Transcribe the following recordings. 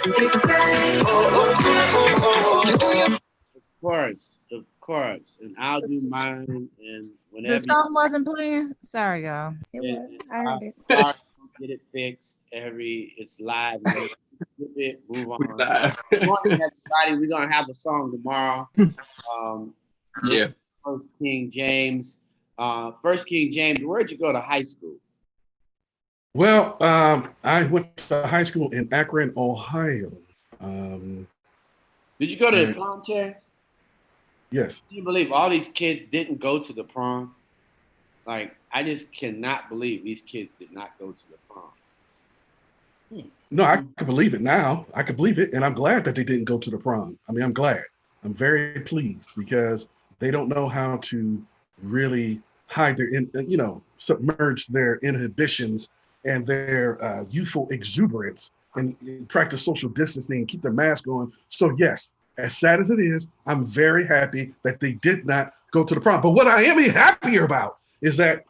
Of course, and I'll do mine, and The whenever song wasn't playing. Sorry, y'all. It you, was. I I heard it. sorry, get it fixed. It's live. Man. Flip it, move We on. live. Good morning, everybody. We're gonna have a song tomorrow. Yeah. First King James. First King James. Where'd you go to high school? Well, I went to high school in Akron, Ohio. Did you go to the prom, Terry? Yes. Can you believe all these kids didn't go to the prom? Like, I just cannot believe these kids did not go to the prom. No, I could believe it now. I could believe it, and I'm glad that they didn't go to the prom. I mean, I'm glad. I'm very pleased because they don't know how to really hide their, submerge their inhibitions and their youthful exuberance and practice social distancing, keep their mask on. So yes, as sad as it is, I'm very happy that they did not go to the prom. But what I am happier about is that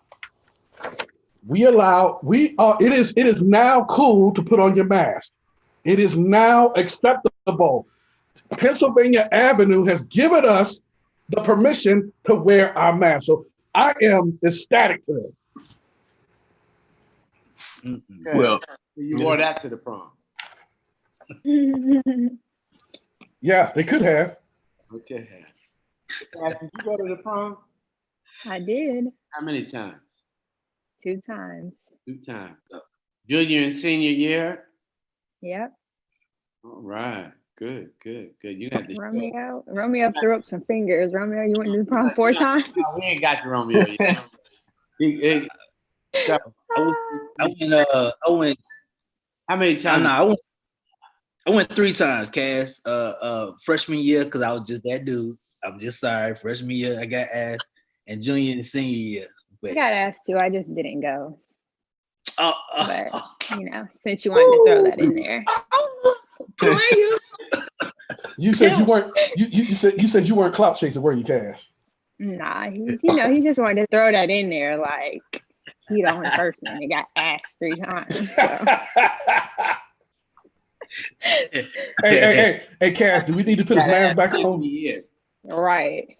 it is now cool to put on your mask. It is now acceptable. Pennsylvania Avenue has given us the permission to wear our mask. So I am ecstatic today. Okay. Well, you wore that to the prom. Yeah, they could have. Okay. Cass, did you go to the prom? I did. How many times? 2 times. 2 times. Junior and senior year? Yep. All right. Good. You had to Romeo threw up some fingers. Romeo, you went to the prom 4 times? No, we ain't got the Romeo yet. I went. How many times? I went 3 times, Cass. Freshman year, because I was just that dude. I'm just sorry. Freshman year, I got asked, and junior and senior year. But, I got asked too. I just didn't go. But since you wanted to throw that in there. You said you weren't. You said you weren't clout chasing, were you, Cass? Nah, he just wanted to throw that in there, like he the only person that got asked 3 times. So. Hey, Cass, do we need to put his mask back on? Right.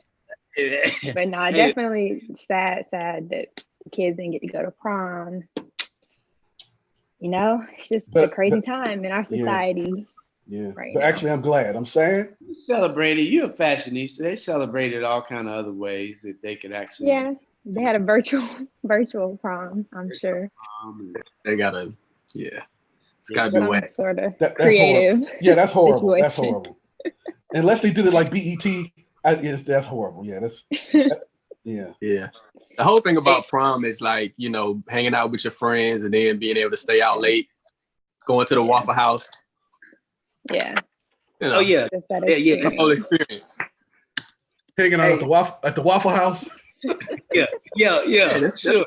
But no, definitely sad that kids didn't get to go to prom. It's just a crazy time in our society. Yeah. Right but now. Actually, I'm glad. I'm sad. You celebrated. You're a fashionista. They celebrated all kind of other ways that they could actually. Yeah, they had a virtual prom. I'm sure. They gotta. Yeah. It's gotta be whack. Sort of that's creative. Horrible. Yeah, that's horrible. Situation. That's horrible. Unless they did it like BET, that's horrible. Yeah, yeah. The whole thing about prom is like, hanging out with your friends and then being able to stay out late, going to the Waffle House. Yeah. Oh yeah. The whole experience. Hanging out at the Waffle House. Yeah.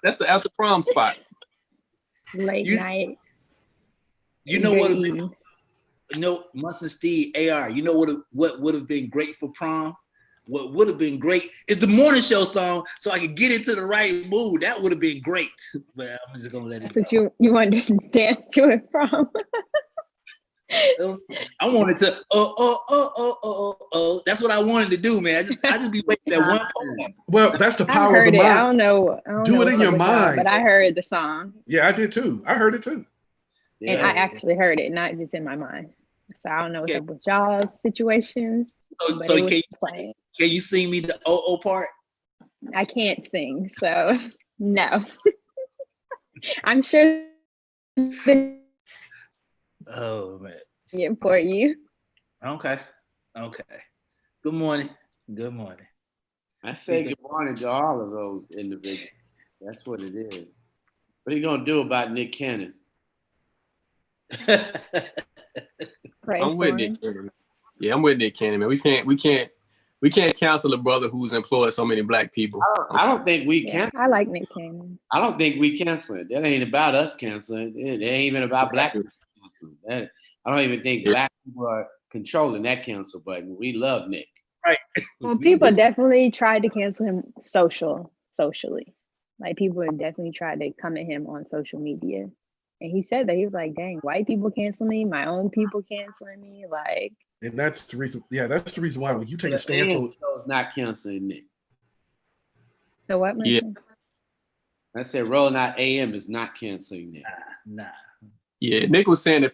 That's the after prom spot. Late night. You know what? Munson Steve AR. You know what would have been great for prom? What would have been great is the morning show song, so I could get into the right mood. That would have been great. But I'm just gonna let it go. But you wanted to dance to it from. I wanted to. That's what I wanted to do, man. I just be waiting at one point. Well, that's the power of the mind. I don't know. Do it in your mind. But I heard the song. Yeah, I did too. I heard it too. Yeah. And I actually heard it, not just in my mind. So I don't know what's up with y'all's situation. So can you sing me the part? I can't sing, so no. I'm sure. Oh man. Yeah, for you. Okay. Good morning. I say good morning to all of those individuals. That's what it is. What are you gonna do about Nick Cannon? I'm with Nick Cannon. Yeah, I'm with Nick Cannon, man. We can't cancel a brother who's employed so many black people. I don't think we cancel. I like Nick Cannon. I don't think we cancel it. That ain't about us canceling. It ain't even about black people canceling. I don't even think black people are controlling that cancel button. We love Nick. Right. Well, people definitely tried to cancel him socially. Like people have definitely tried to come at him on social media. And he said that he was like, "Dang, white people canceling me, my own people canceling me." Like, And that's the reason. Yeah, that's the reason why when you take a The stance AM on, show is not canceling Nick. so what? Yeah. Merchant? I said Rolling Out AM is not canceling Nick. Nah. Yeah, Nick was saying that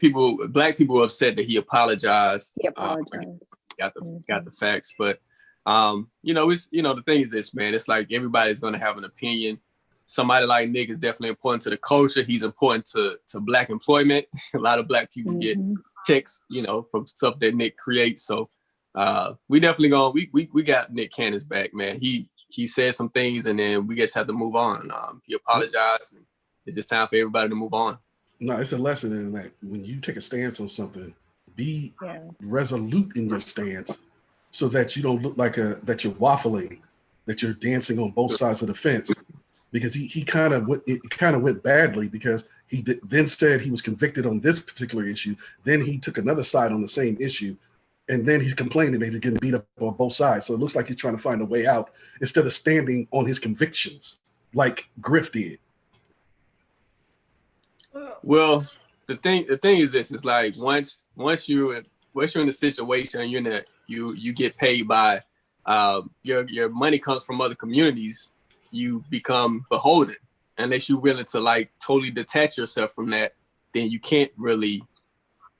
black people were upset that he apologized. He apologized. Got the facts, but it's the thing is this, man. It's like everybody's gonna have an opinion. Somebody like Nick is definitely important to the culture. He's important to black employment. A lot of black people get checks, from stuff that Nick creates. So we definitely we got Nick Cannon's back, man. He said some things, and then we just have to move on. He apologized, and it's just time for everybody to move on. no, it's a lesson in that when you take a stance on something, be resolute in your stance, so that you don't look like that you're waffling, that you're dancing on both sides of the fence. Because he kind of went badly because he then said he was convicted on this particular issue. Then he took another side on the same issue, and then he's complaining that he's getting beat up on both sides. So it looks like he's trying to find a way out instead of standing on his convictions like Griff did. Well, the thing is this: it's like once you're in the situation and you get paid by your money comes from other communities, you become beholden. Unless you're willing to like totally detach yourself from that, then you can't really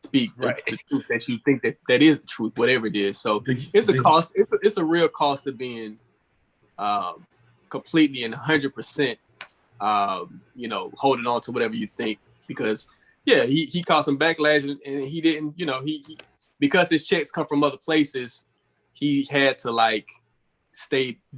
speak the truth that you think that is the truth, whatever it is. So it's a cost. It's a real cost of being completely and 100%, holding on to whatever you think. Because he caused some backlash, and he didn't, he because his checks come from other places, he had to like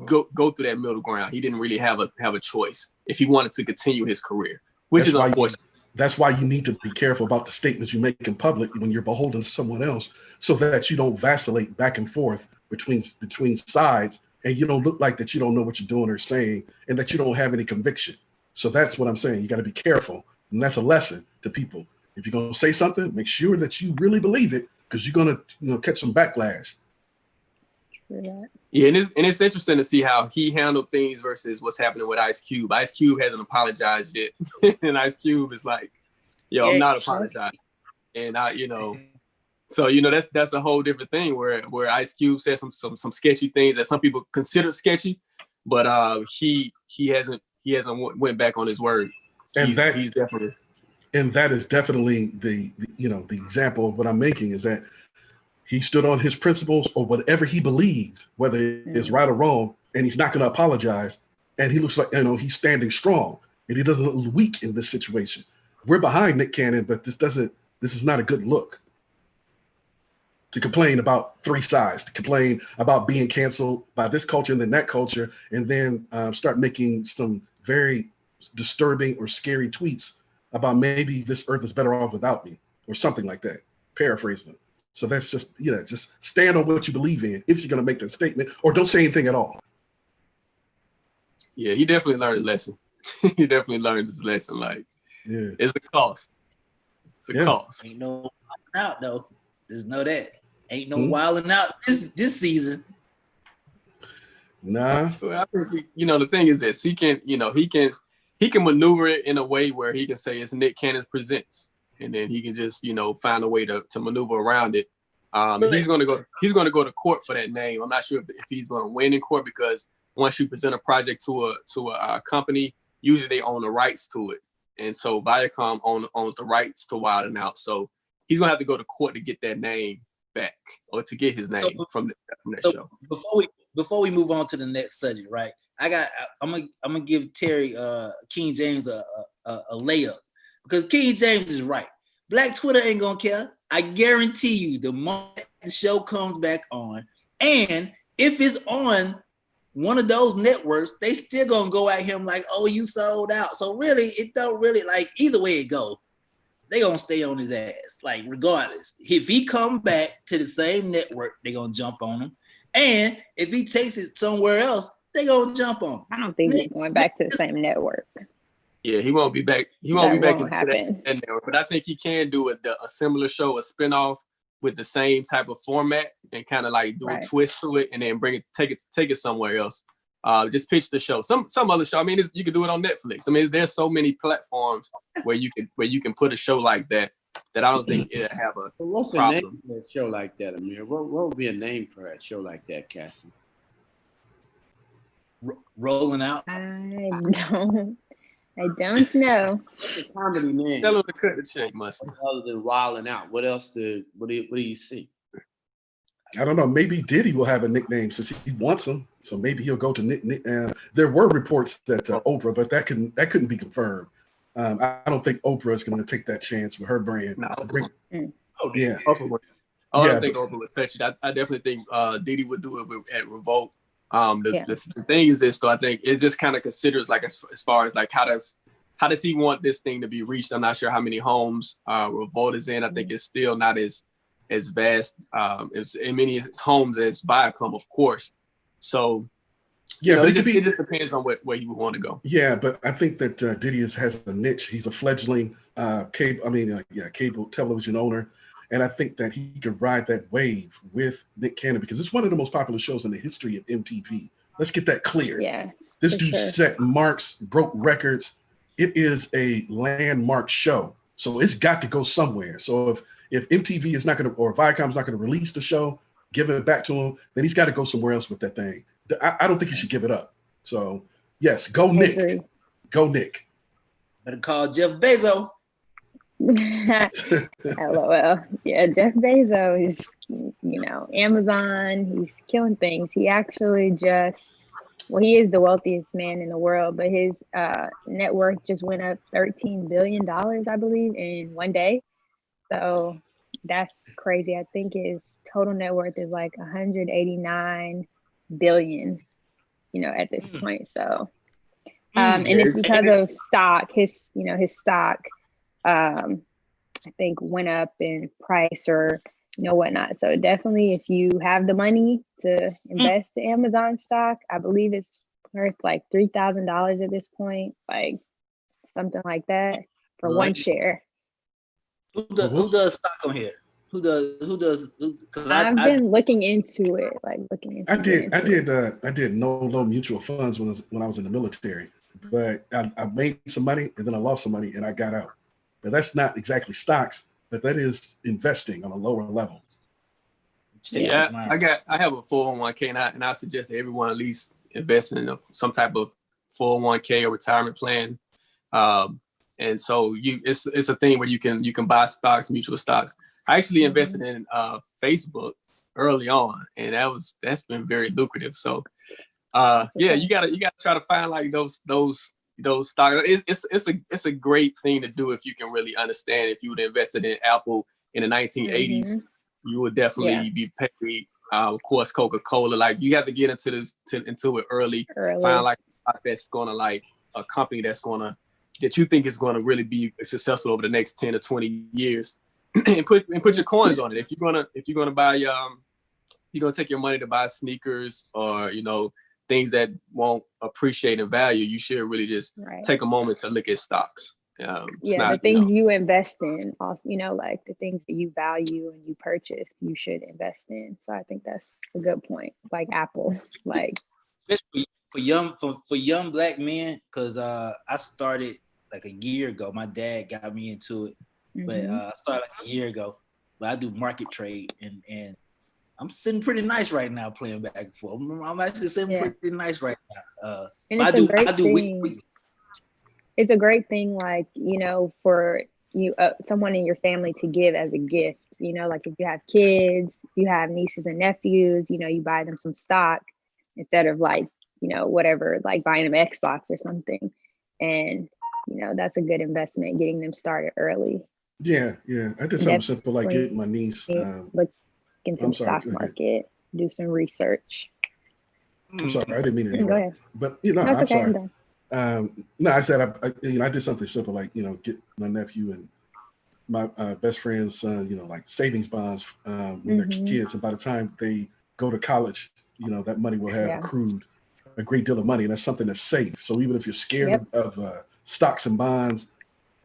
go through that middle ground. He didn't really have a choice if he wanted to continue his career, which is unfortunate. That's why you need to be careful about the statements you make in public when you're beholden to someone else, so that you don't vacillate back and forth between sides, and you don't look like that you don't know what you're doing or saying, and that you don't have any conviction. So that's what I'm saying. You got to be careful, and that's a lesson to people. If you're going to say something, make sure that you really believe it, because you're going to catch some backlash. Yeah, and it's interesting to see how he handled things versus what's happening with Ice Cube. Ice Cube hasn't apologized yet, and Ice Cube is like, "Yo, I'm not apologizing," and so that's a whole different thing where Ice Cube said some sketchy things that some people consider sketchy, but he hasn't went back on his word. And he's definitely. And that is definitely the example of what I'm making, is that he stood on his principles or whatever he believed, whether it's right or wrong, and he's not going to apologize. And he looks like, he's standing strong, and he doesn't look weak in this situation. We're behind Nick Cannon, but this is not a good look. To complain about three sides, to complain about being canceled by this culture and then that culture, and then start making some very disturbing or scary tweets about maybe this earth is better off without me, or something like that, paraphrasing them. So that's just, just stand on what you believe in if you're going to make that statement, or don't say anything at all. Yeah, he definitely learned a lesson. He definitely learned his lesson. Like, it's a cost. It's a cost. Ain't no wilding out though. Just know that. Ain't no wilding out this season. Nah. Well, I think the thing is this: he can maneuver it in a way where he can say it's Nick Cannon's Presents, and then he can just find a way to maneuver around it. He's gonna go to court for that name. I'm not sure if he's gonna win in court, because once you present a project to a company, usually they own the rights to it, and so Viacom owns the rights to Wild 'N Out. So he's gonna have to go to court to get that name back, or to get his name from that show. Before we move on to the next subject, right? I'm gonna give Terry King James a layup, because King James is right. Black Twitter ain't gonna care. I guarantee you, the moment the show comes back on, and if it's on one of those networks, they still gonna go at him like, "Oh, you sold out." So really, it don't really, like, either way it go, they gonna stay on his ass, like, regardless. If he come back to the same network, they gonna jump on him, and if he takes it somewhere else, they gonna jump on him. I don't think he's going back to the same network. Yeah, he won't be back. He won't be back into happen. that network. But I think he can do a similar show, a spinoff with the same type of format, and kind of like do a twist to it, and then take it somewhere else. Just pitch the show. Some other show. I mean, you can do it on Netflix. I mean, there's so many platforms where you can put a show like that I don't think it'll have a What's the problem. name for a show like that, Amir? What would be a name for a show like that, Cassie? Rolling out. I don't know. What's a comedy name? Tell him to cut the check, Mustard. Other than Wilding Out, what else what do you see? I don't know. Maybe Diddy will have a nickname since he wants them. So maybe he'll go to Nick. There were reports that Oprah, but that couldn't be confirmed. I don't think Oprah is going to take that chance with her brand. No. Yeah. Oprah I don't think Oprah would touch it. I definitely think Diddy would do it at Revolt. The thing is this, though. I think it just kind of considers like as far as like how does he want this thing to be reached? I'm not sure how many homes Revolt is in. I think it's still not as vast as many homes as Viacom, of course. So yeah, but it just depends on where you would want to go. Yeah, but I think that Diddy has a niche. He's a fledgling cable television owner, and I think that he could ride that wave with Nick Cannon because it's one of the most popular shows in the history of MTV. Let's get that clear. Yeah, this dude set marks, broke records. It is a landmark show, so it's got to go somewhere. So if MTV is not going to, or Viacom is not going to release the show, give it back to him, then he's got to go somewhere else with that thing. I don't think he should give it up. So yes, go Nick. Go Nick. Better call Jeff Bezos. LOL. Yeah, Jeff Bezos is, Amazon. He's killing things. He actually he is the wealthiest man in the world, but his net worth just went up $13 billion, I believe, in one day. So that's crazy. I think his total net worth is like 189 billion, at this point. So, and it's because of stock. His stock, I think went up in price or whatnot. So definitely, if you have the money to invest in Amazon stock, I believe it's worth like $3,000 at this point, like something like that for one share. Who does stock on here? Who does? I've been looking into it, I did no low mutual funds when I was in the military, but I made some money and then I lost some money and I got out. But that's not exactly stocks, but that is investing on a lower level. Yeah, I have a 401k and I suggest that everyone at least invest in some type of 401k or retirement plan. And so it's a thing where you can buy stocks, mutual stocks. I actually invested in Facebook early on, and that's been very lucrative. So you gotta try to find like those stocks. It's a great thing to do if you can really understand. If you would have invested in Apple in the 1980s, you would definitely be paid. Of course, Coca-Cola. Like you have to get into it early. Find like a stock that's gonna like a company that you think is going to really be successful over the next 10 or 20 years, and put your coins on it. If you're gonna buy you're gonna take your money to buy sneakers or things that won't appreciate in value, you should really just take a moment to look at stocks. The things you invest in, also, like the things that you value and you purchase, you should invest in. So I think that's a good point. Like Apple, like especially for young black men, because I started like a year ago. My dad got me into it, but I started like a year ago. But I do market trade, and I'm sitting pretty nice right now playing back and forth. I'm actually sitting pretty nice right now. And it's a great thing. It's a great thing, like for you, someone in your family to give as a gift. Like if you have kids, you have nieces and nephews. You buy them some stock instead of like whatever, like buying them Xbox or something. And that's a good investment, getting them started early. Yeah. I did something simple like getting my niece. Look into the stock market, do some research. I'm sorry, I didn't mean to interrupt. But I'm okay, sorry. No, I said I did something simple like get my nephew and my best friend's son, like savings bonds when they're kids, and by the time they go to college, that money will have accrued a great deal of money, and that's something that's safe. So even if you're scared of stocks and bonds,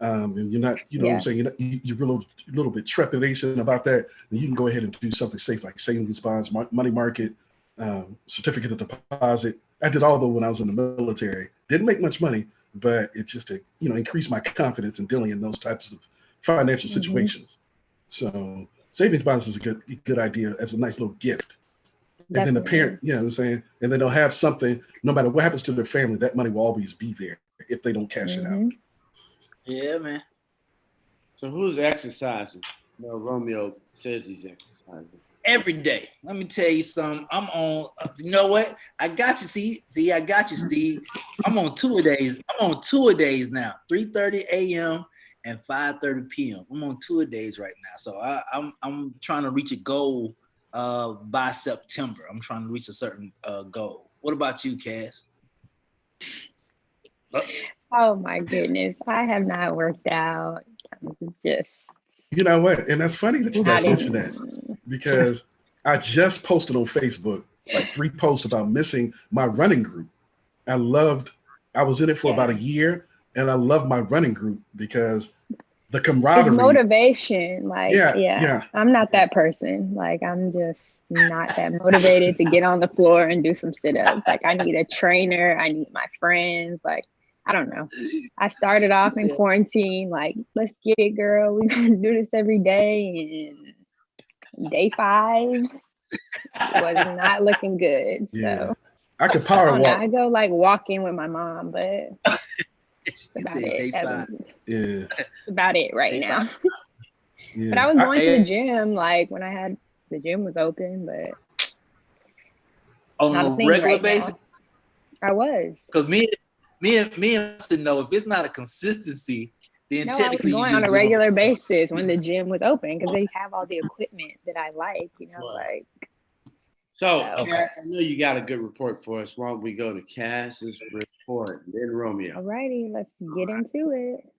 and you're not, what I'm saying, you're a little bit trepidation about that, then you can go ahead and do something safe like savings bonds, money market, certificate of deposit. I did all though when I was in the military. Didn't make much money, but it just to increase my confidence in dealing in those types of financial situations. So savings bonds is a good idea as a nice little gift. And then the parent, you know what I'm saying? And then they'll have something, no matter what happens to their family, that money will always be there if they don't cash it out. Yeah, man. So who's exercising? No, Romeo says he's exercising. Every day. Let me tell you something. I'm on, you know what? I got you. See, I got you, Steve. I'm on 2 days. I'm on 2 days now, 3:30 a.m. and 5:30 p.m. I'm on 2 days right now. So I'm trying to reach a goal by September. I'm trying to reach a certain goal. What about you, Cass? Oh my goodness. I have not worked out. I'm just You know what? And that's funny that you guys mentioned that, because I just posted on Facebook like 3 posts about missing my running group. I was in it for about a year, and I love my running group because the camaraderie. It's motivation. Like, yeah. I'm not that person. Like, I'm just not that motivated to get on the floor and do some sit-ups. Like, I need a trainer. I need my friends. Like, I don't know. I started off in quarantine, like, let's get it, girl. We're going to do this every day. And day 5 was not looking good. Yeah. So I could power walk. I go like walking with my mom, but that's about it. That's about it right now. But I was going to the gym like when the gym was open, but on a regular basis. I was. Because me and know if it's not a consistency, then technically I was going on a regular basis when the gym was open because they have all the equipment that I like, like. So, Cass, I know you got a good report for us. Why don't we go to Cass's report, then Romeo? All righty, let's get into it.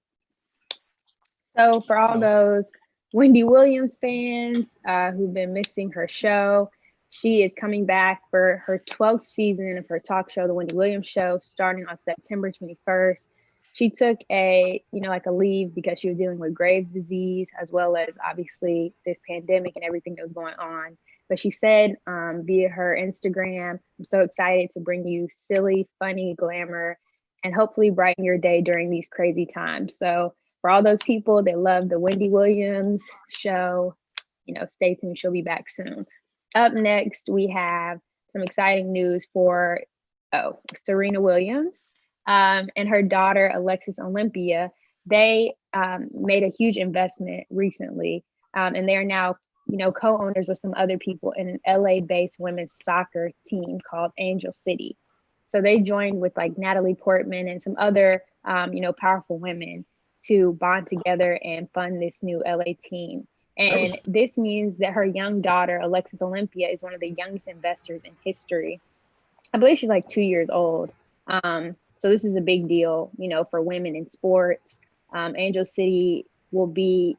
So, for all those Wendy Williams fans who've been missing her show, she is coming back for her 12th season of her talk show, The Wendy Williams Show, starting on September 21st. She took a leave because she was dealing with Graves' disease, as well as obviously this pandemic and everything that was going on. But she said via her Instagram, I'm so excited to bring you silly, funny glamour and hopefully brighten your day during these crazy times. So for all those people that love the Wendy Williams Show, stay tuned. She'll be back soon. Up next, we have some exciting news for Serena Williams and her daughter, Alexis Olympia. They made a huge investment recently, and they are now co-owners with some other people in an LA-based women's soccer team called Angel City. So they joined with like Natalie Portman and some other, powerful women to bond together and fund this new LA team. And this means that her young daughter, Alexis Olympia, is one of the youngest investors in history. I believe she's like 2 years old. So this is a big deal, for women in sports. Angel City will be,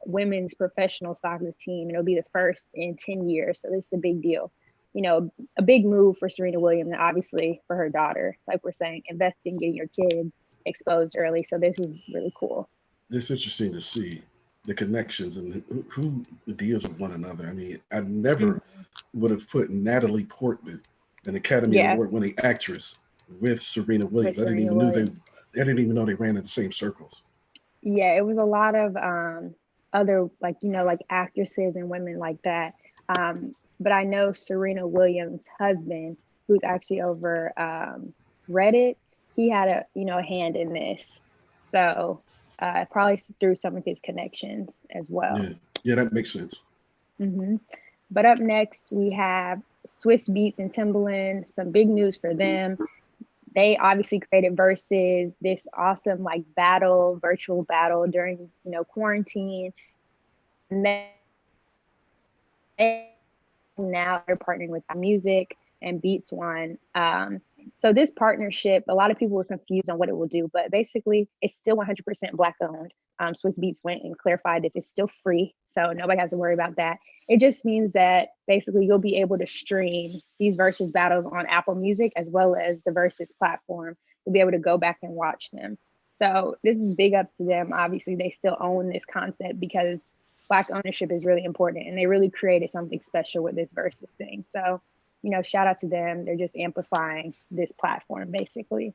women's professional soccer team, and it'll be the first in 10 years. So this is a big deal, a big move for Serena Williams, and obviously for her daughter, like we're saying, investing, getting your kids exposed early. So this is really cool. It's interesting to see the connections and who deals with one another. I mean, I never would have put Natalie Portman, an Academy Award-winning actress, with Serena Williams. I didn't even know they ran in the same circles. Yeah, it was a lot of other like actresses and women like that. But I know Serena Williams' husband, who's actually over Reddit, he had a hand in this. So probably through some of his connections as well. Yeah, that makes sense. But up next, we have Swiss Beats and Timbaland. Some big news for them. They obviously created Versus, this awesome virtual battle during quarantine. And now they're partnering with Music and Beats One. So this partnership, a lot of people were confused on what it will do, but basically it's still 100% Black owned. Swiss Beats went and clarified this. It's still free, so nobody has to worry about that. It just means that basically you'll be able to stream these Versus battles on Apple Music as well as the Versus platform. You'll be able to go back and watch them. So this is big ups to them. Obviously, they still own this concept because Black ownership is really important, and they really created something special with this Versus thing. So shout out to them. They're just amplifying this platform, basically.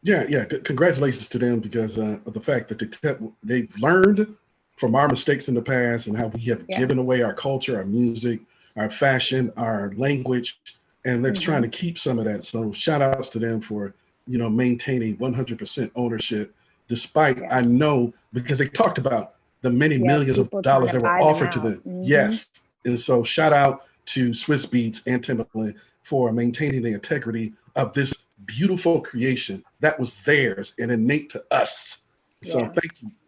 Yeah. Congratulations to them because of the fact that they've learned from our mistakes in the past and how we have given away our culture, our music, our fashion, our language, and they're trying to keep some of that. So shout outs to them for, maintaining 100% ownership, despite I know because they talked about the many millions of dollars that were offered to them. Yes. And so shout out to Swiss Beats and Timberland for maintaining the integrity of this beautiful creation that was theirs and innate to us. So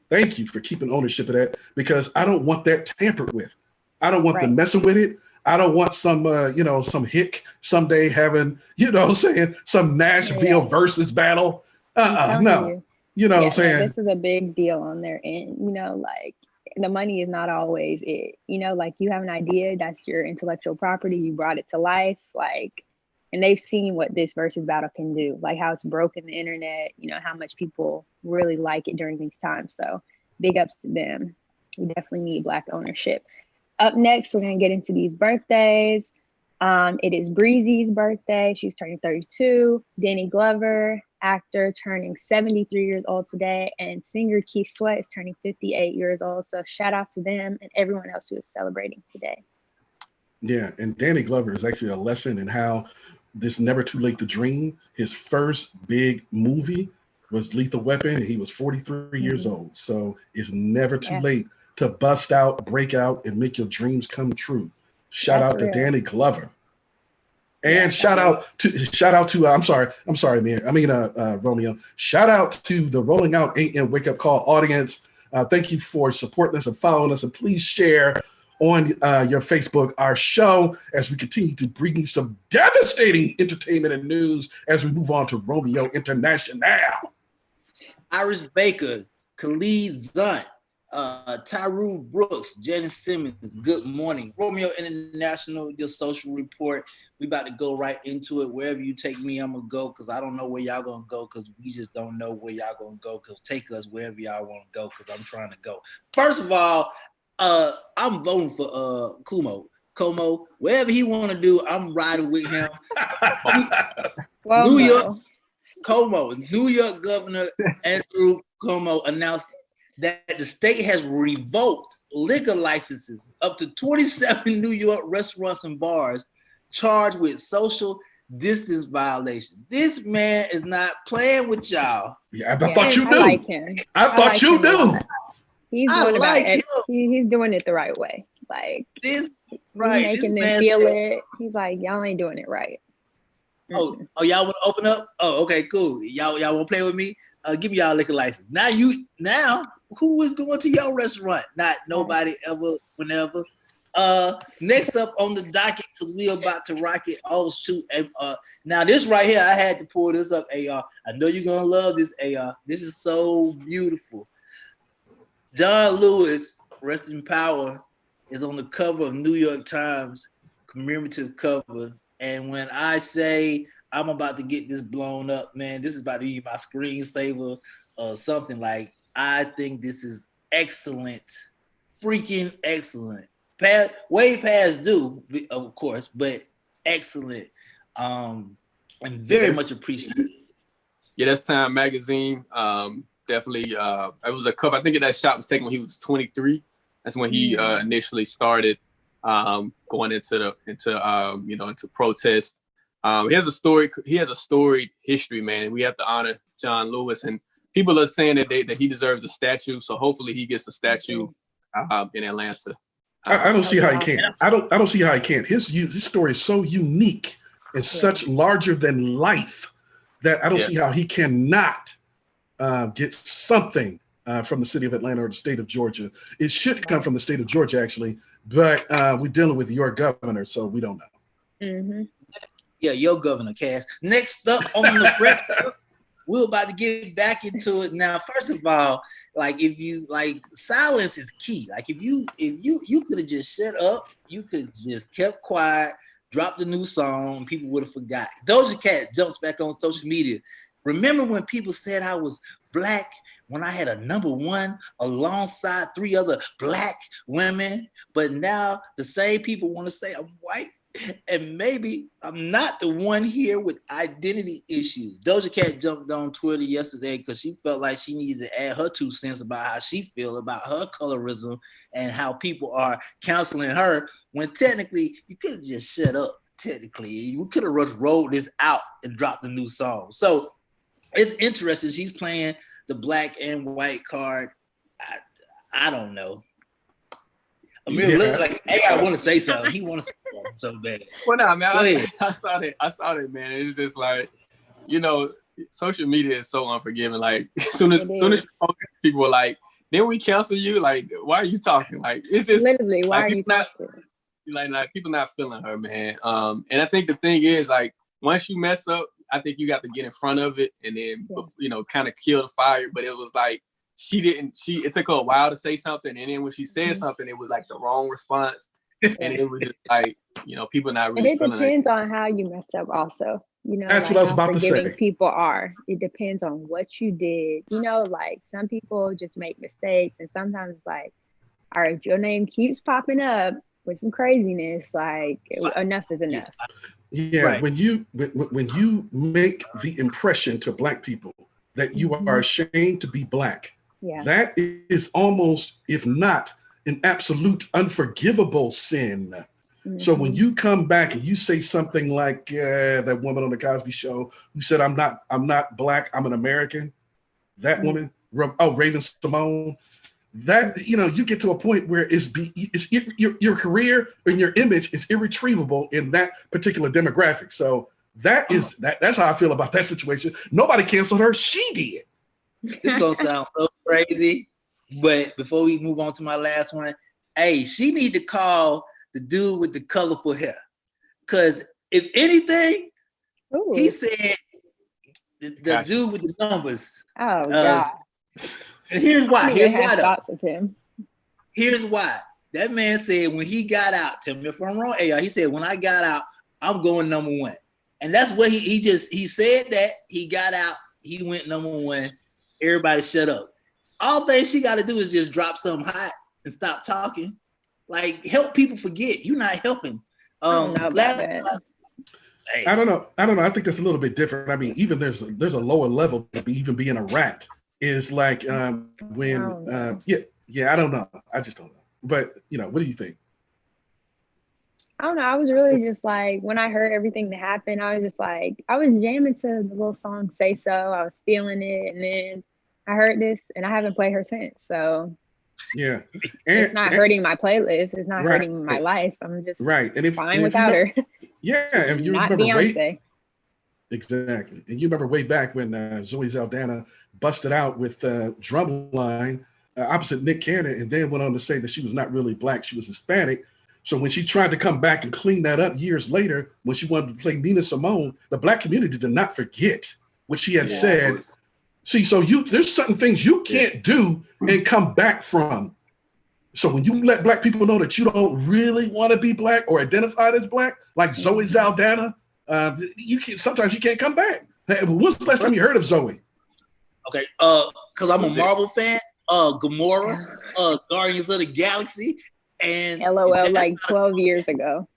thank you for keeping ownership of that, because I don't want that tampered with. I don't want them messing with it. I don't want some some hick someday having, some Nashville versus battle. No. What I'm saying? This is a big deal on their end. Like, the money is not always it. Like, you have an idea, that's your intellectual property, you brought it to life, like, and they've seen what this versus battle can do, like how it's broken the internet, how much people really like it during these times. So big ups to them. We definitely need Black ownership. Up next, we're going to get into these birthdays. It is Breezy's birthday. She's turning 32. Danny Glover, actor, turning 73 years old today. And singer Keith Sweat is turning 58 years old. So shout out to them and everyone else who is celebrating today. Yeah, and Danny Glover is actually a lesson in how this Never Too Late to Dream, his first big movie was Lethal Weapon, and he was 43 years old. So it's never too late to bust out, break out, and make your dreams come true. Shout out to Danny Glover. And shout out to I'm sorry, man. Romeo. Shout out to the Rolling Out AM Wake Up Call audience. Thank you for supporting us and following us, and please share on your Facebook our show as we continue to bring you some devastating entertainment and news as we move on to Romeo International. Iris Baker, Khalid Zunt, Tyrone Brooks, Janice Simmons, good morning. Romeo International, your social report. We about to go right into it. Wherever you take me, I'm going to go, because I don't know where y'all going to go, because we just don't know where y'all going to go, because take us wherever y'all want to go, because I'm trying to go. First of all, I'm voting for Como, wherever he want to do, I'm riding with him. New York, New York Governor Andrew Cuomo announced that the state has revoked liquor licenses up to 27 New York restaurants and bars charged with social distance violation. This man is not playing with y'all. Yeah, I thought you knew. I like him. I thought you knew. He's doing it the right way. Like, this, right? Making them feel it. He's like, y'all ain't doing it right. Oh, y'all want to open up? Oh, okay, cool. Y'all want to play with me? Give me y'all liquor license. Now, who is going to your restaurant? Not nobody ever, whenever. Next up on the docket, because we about to rock it. Oh shoot! Now this right here, I had to pull this up. AR, I know you're gonna love this. AR, this is so beautiful. John Lewis, rest in power, is on the cover of New York Times commemorative cover. And when I say I'm about to get this blown up, man, this is about to be my screensaver or something. Like, I think this is excellent, freaking excellent. Way past due, of course, but excellent. And very much appreciated. Yeah, that's Time Magazine. Definitely, it was a cover. I think that shot was taken when he was 23. That's when he initially started going into protest. He has a story. He has a storied history, man. We have to honor John Lewis, and people are saying that he deserves a statue. So hopefully he gets a statue in Atlanta. I don't see how he can't. I don't see how he can't. His story is so unique and such larger than life that I don't see how he cannot get something from the city of Atlanta or the state of Georgia. It should come from the state of Georgia, actually, but we're dealing with your governor, so we don't know. Mm-hmm. Yeah, your governor, Cass. Next up on the breakfast, we're about to get back into it now. First of all, silence is key. Like, if you could have just shut up, you could just kept quiet, dropped the new song, people would have forgot. Doja Cat jumps back on social media. Remember when people said I was black when I had a #1 alongside 3 other black women? But now the same people want to say I'm white And maybe I'm not the one here with identity issues. Doja Cat jumped on Twitter yesterday because she felt like she needed to add her 2 cents about how she feel about her colorism and how people are counseling her, when technically you could have just shut up. Technically, you could have just rolled this out and dropped a new song. So it's interesting. She's playing the black and white card. I don't know. Amir looked like, hey, I want to say something. He wants to say something so bad. Well, no, man, Go ahead. I saw that, man. It's just like, you know, social media is so unforgiving. Like, as soon as people were like, then we cancel you. Like, why are you talking? Like, it's just Literally, why like, are you talking? Like people not feeling her, man. And I think the thing is, like, once you mess up, I think you got to get in front of it and then, you know, kind of kill the fire. But it was like, it took her a while to say something. And then when she said something, it was like the wrong response. And it was just like, you know, people not really feeling it. And it depends on how you messed up also. You know, That's like what I was how about to forgiving say. people are. It depends on what you did. You know, like some people just make mistakes, and sometimes it's like, all right, your name keeps popping up with some craziness, like enough is enough. Yeah, Right. when you make the impression to Black people that you are ashamed to be Black, that is almost, if not an absolute unforgivable sin. So when you come back and you say something like that woman on the Cosby Show who said, I'm not Black, I'm an American, that woman, Raven Simone, that, you know, you get to a point where your career and your image is irretrievable in that particular demographic. So that's how I feel about that situation. Nobody canceled her, she did. This gonna sound so crazy, but before we move on to my last one, hey, she need to call the dude with the colorful hair, because if anything, he said the dude with the numbers. Oh God. Here's why. Here's why. Thoughts of him. Here's why. That man said when he got out, tell me if I'm wrong, he said, when I got out, I'm going #1. And that's what he said that. He got out, he went #1. Everybody shut up. All things she got to do is just drop something hot and stop talking. Like, help people forget. You're not helping. I don't know about that. I don't know. I think that's a little bit different. I mean, even there's a lower level to even being a rat is like when I don't know. I just don't know. But you know, what do you think? I don't know. I was really just like, when I heard everything that happened, I was just like, I was jamming to the little song "Say So." I was feeling it, and then I heard this, and I haven't played her since. So yeah, it's not hurting my playlist. It's not hurting my life. I'm just fine without her. Yeah, and you not remember Beyonce. Exactly, and you remember way back when Zoe Saldana busted out with Drumline opposite Nick Cannon, and then went on to say that she was not really Black, she was Hispanic. So when she tried to come back and clean that up years later, when she wanted to play Nina Simone, the Black community did not forget what she had said. See, so there's certain things you can't do and come back from. So when you let Black people know that you don't really want to be Black or identified as Black, like Zoe Saldana, sometimes you can't come back. When's the last time you heard of Zoe? Okay, because I'm a Marvel fan. Gamora, Guardians of the Galaxy, and LOL, like 12 years ago.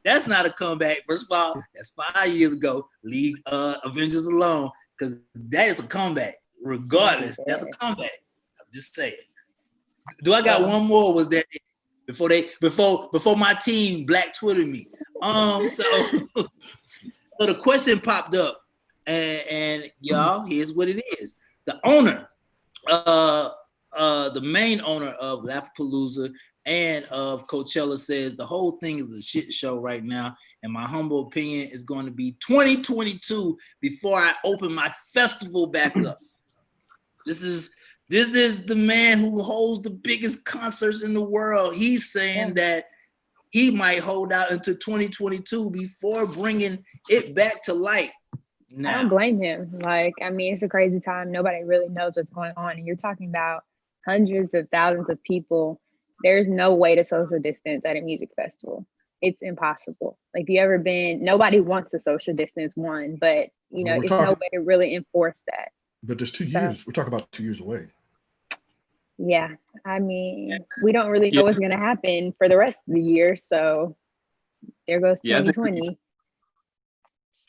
That's not a comeback. First of all, that's 5 years ago. Leave Avengers alone, because that is a comeback. Regardless, that's a comeback. I'm just saying. Do I got one more? Was that before my team Black Twitter me? So the question popped up, and y'all, here's what it is. The owner, the main owner of Lollapalooza and of Coachella says the whole thing is a shit show right now. And my humble opinion is going to be 2022 before I open my festival back up. This is the man who holds the biggest concerts in the world. He's saying that he might hold out until 2022 before bringing it back to light. Now, I don't blame him. Like, I mean, it's a crazy time. Nobody really knows what's going on. And you're talking about hundreds of thousands of people. There's no way to social distance at a music festival. It's impossible. Like, you ever been, nobody wants to social distance, one, but you know, it's no way to really enforce that. But there's 2 years. We're talking about 2 years away. Yeah. I mean, we don't really know what's going to happen for the rest of the year. So there goes Yeah, I think 2020.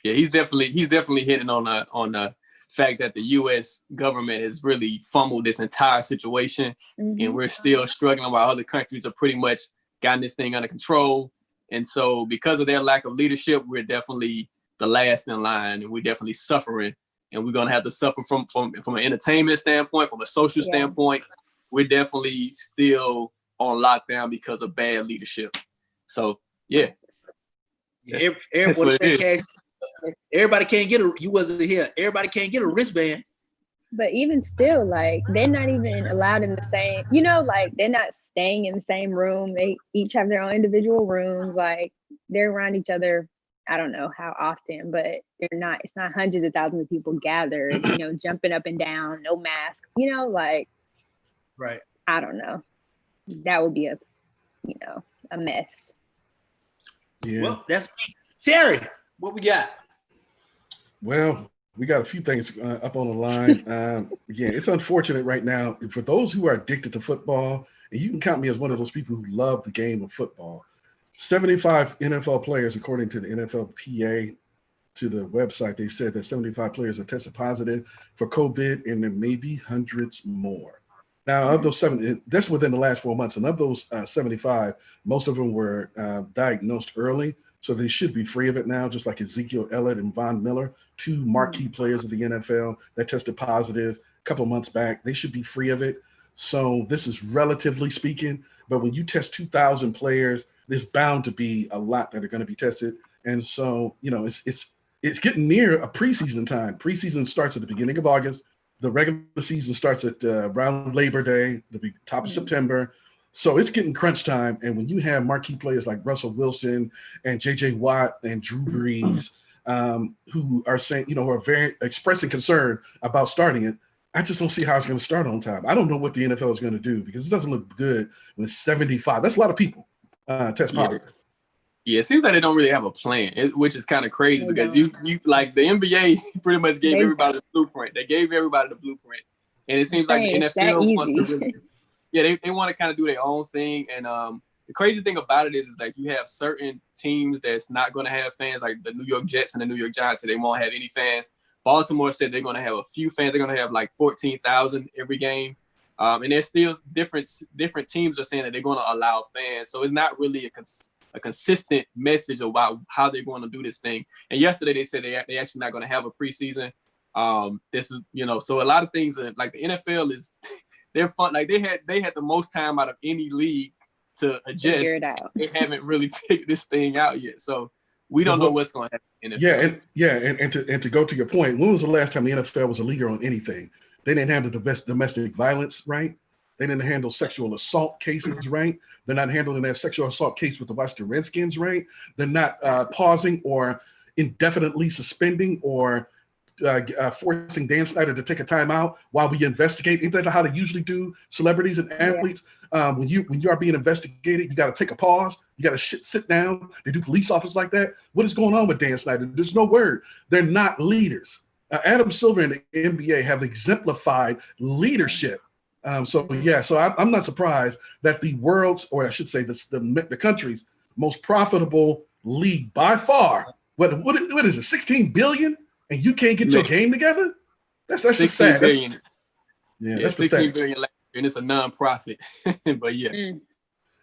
Yeah, he's definitely hitting on the fact that the U.S. government has really fumbled this entire situation, and we're still struggling while other countries are pretty much gotten this thing under control. And so, because of their lack of leadership, we're definitely the last in line, and we're definitely suffering. And we're gonna have to suffer from an entertainment standpoint, from a social standpoint. We're definitely still on lockdown because of bad leadership. So, yeah. Everybody can't get a. You wasn't here. Everybody can't get a wristband. But even still, like, they're not even allowed in the same, you know, like, they're not staying in the same room. They each have their own individual rooms. Like, they're around each other. I don't know how often, but it's not hundreds of thousands of people gathered, you know, jumping up and down, no mask, you know, like, right. I don't know. That would be a mess. Yeah. Well, that's me. Terry, what we got? Well, we got a few things up on the line. Again, it's unfortunate right now for those who are addicted to football, and you can count me as one of those people who love the game of football. 75 NFL players, according to the NFLPA, to the website, they said that 75 players have tested positive for COVID, and there may be hundreds more. Now, of those that's within the last 4 months, and of those 75, most of them were diagnosed early, so they should be free of it now, just like Ezekiel Elliott and Von Miller, two marquee players of the NFL that tested positive a couple of months back. They should be free of it. So this is relatively speaking, but when you test 2,000 players, there's bound to be a lot that are going to be tested. And so, you know, it's getting near a preseason time. Preseason starts at the beginning of August. The regular season starts at around Labor Day, the top of September. So it's getting crunch time. And when you have marquee players like Russell Wilson and J.J. Watt and Drew Brees, who are saying, you know, who are very expressing concern about starting it, I just don't see how it's going to start on time. I don't know what the NFL is going to do because it doesn't look good when 75. That's a lot of people test positive. Yeah, it seems like they don't really have a plan, which is kind of crazy because you like the NBA pretty much gave everybody the blueprint. They gave everybody the blueprint, and it seems like the NFL wants to really, they want to kind of do their own thing. And the crazy thing about it is like you have certain teams that's not going to have fans, like the New York Jets and the New York Giants, so they won't have any fans. Baltimore said they're going to have a few fans. They're going to have like 14,000 every game. And there's still different teams are saying that they're going to allow fans. So it's not really a consistent message about how they're going to do this thing. And yesterday they said they actually not going to have a preseason. This is, you know, so a lot of things are, like the NFL is, they're fun. Like they had the most time out of any league to adjust. Figure it out. They haven't really figured this thing out yet. So we don't know what's going to happen in the NFL. And to go to your point, when was the last time the NFL was a leader on anything? They didn't handle domestic violence right. They didn't handle sexual assault cases right. They're not handling that sexual assault case with the Washington Redskins right. They're not pausing or indefinitely suspending or forcing Dan Snyder to take a timeout while we investigate. Isn't that how they usually do celebrities and athletes? When you are being investigated, you got to take a pause. You got to sit down. They do police officers like that. What is going on with Dan Snyder? There's no word. They're not leaders. Adam Silver and the NBA have exemplified leadership. So I'm not surprised that the world's, or I should say the country's most profitable league by far, what is it, 16 billion? And you can't get your game together? That's just sad. Billion. That's 16 pathetic. billion last year, and it's a nonprofit. But yeah.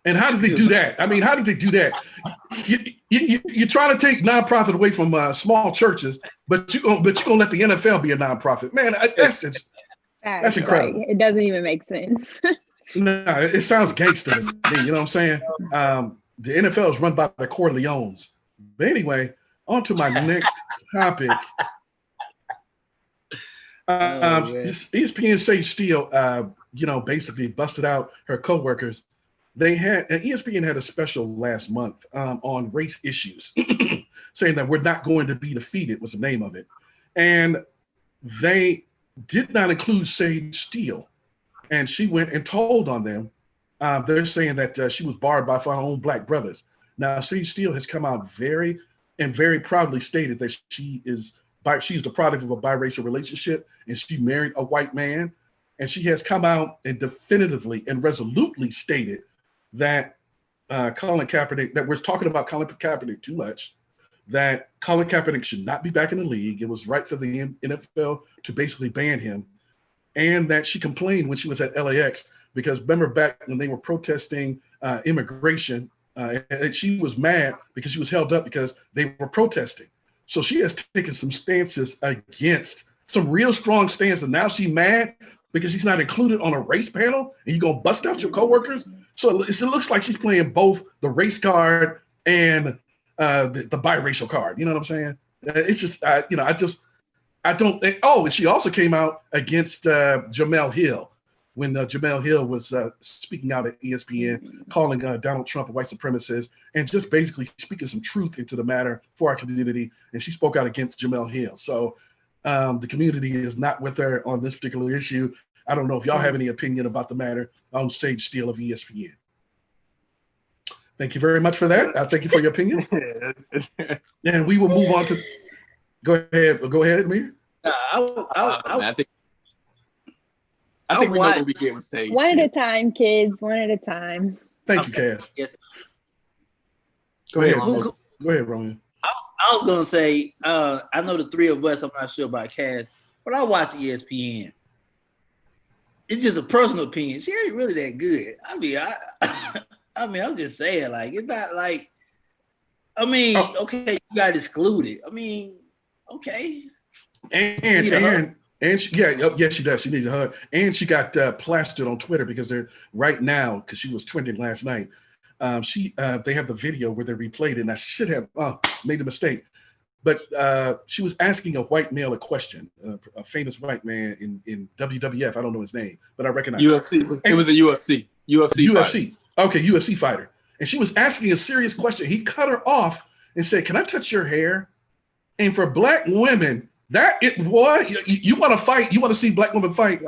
And how did they do that? I mean, how did they do that? You're trying to take nonprofit away from small churches, but you're gonna let the NFL be a nonprofit. Man, that's incredible. Like, it doesn't even make sense. No, it sounds gangster to me. You know what I'm saying? The NFL is run by the Corleones. But anyway, on to my next topic. ESPN Sage Steele, basically busted out her coworkers. ESPN had a special last month on race issues, saying that we're not going to be defeated was the name of it. And they did not include Sage Steele. And she went and told on them. They're saying that she was barred by her own black brothers. Now, Sage Steele has come out very proudly stated that she's the product of a biracial relationship and she married a white man. And she has come out and definitively and resolutely stated that Colin Kaepernick, that we're talking about Colin Kaepernick too much, that Colin Kaepernick should not be back in the league. It was right for the NFL to basically ban him. And that she complained when she was at LAX, because remember back when they were protesting immigration, and she was mad because she was held up because they were protesting. So she has taken some stances against, some real strong stances. And now she's mad because she's not included on a race panel, and you're gonna bust out your coworkers. So it looks like she's playing both the race card and the biracial card. You know what I'm saying? It's just, I don't think. Oh, and she also came out against Jamel Hill when Jamel Hill was speaking out at ESPN, calling Donald Trump a white supremacist, and just basically speaking some truth into the matter for our community. And she spoke out against Jamel Hill. So the community is not with her on this particular issue. I don't know if y'all have any opinion about the matter on Sage Steele of ESPN. Thank you very much for that. Thank you for your opinion. And we will move on to. Go ahead, Amir. I think we're not gonna be getting Sage. One at a time, kids. One at a time. Thank you, Cass. Yes. Go ahead. Go ahead, Roman. I was gonna say, I know the three of us. I'm not sure about Cass, but I watch ESPN. It's just a personal opinion. She ain't really that good. I mean, I'm just saying, like, it's not like. I mean, okay, you got excluded. I mean, okay. And she, yes, she does. She needs a hug. And she got plastered on Twitter because they're right now, because she was trending last night. They have the video where they replayed it, and I should have made a mistake. But she was asking a white male a question, a famous white man in WWF. I don't know his name, but I recognize UFC. It was a UFC. UFC. Fighter. Okay, UFC fighter. And she was asking a serious question. He cut her off and said, "Can I touch your hair?" And for black women, you want to fight, you want to see black women fight,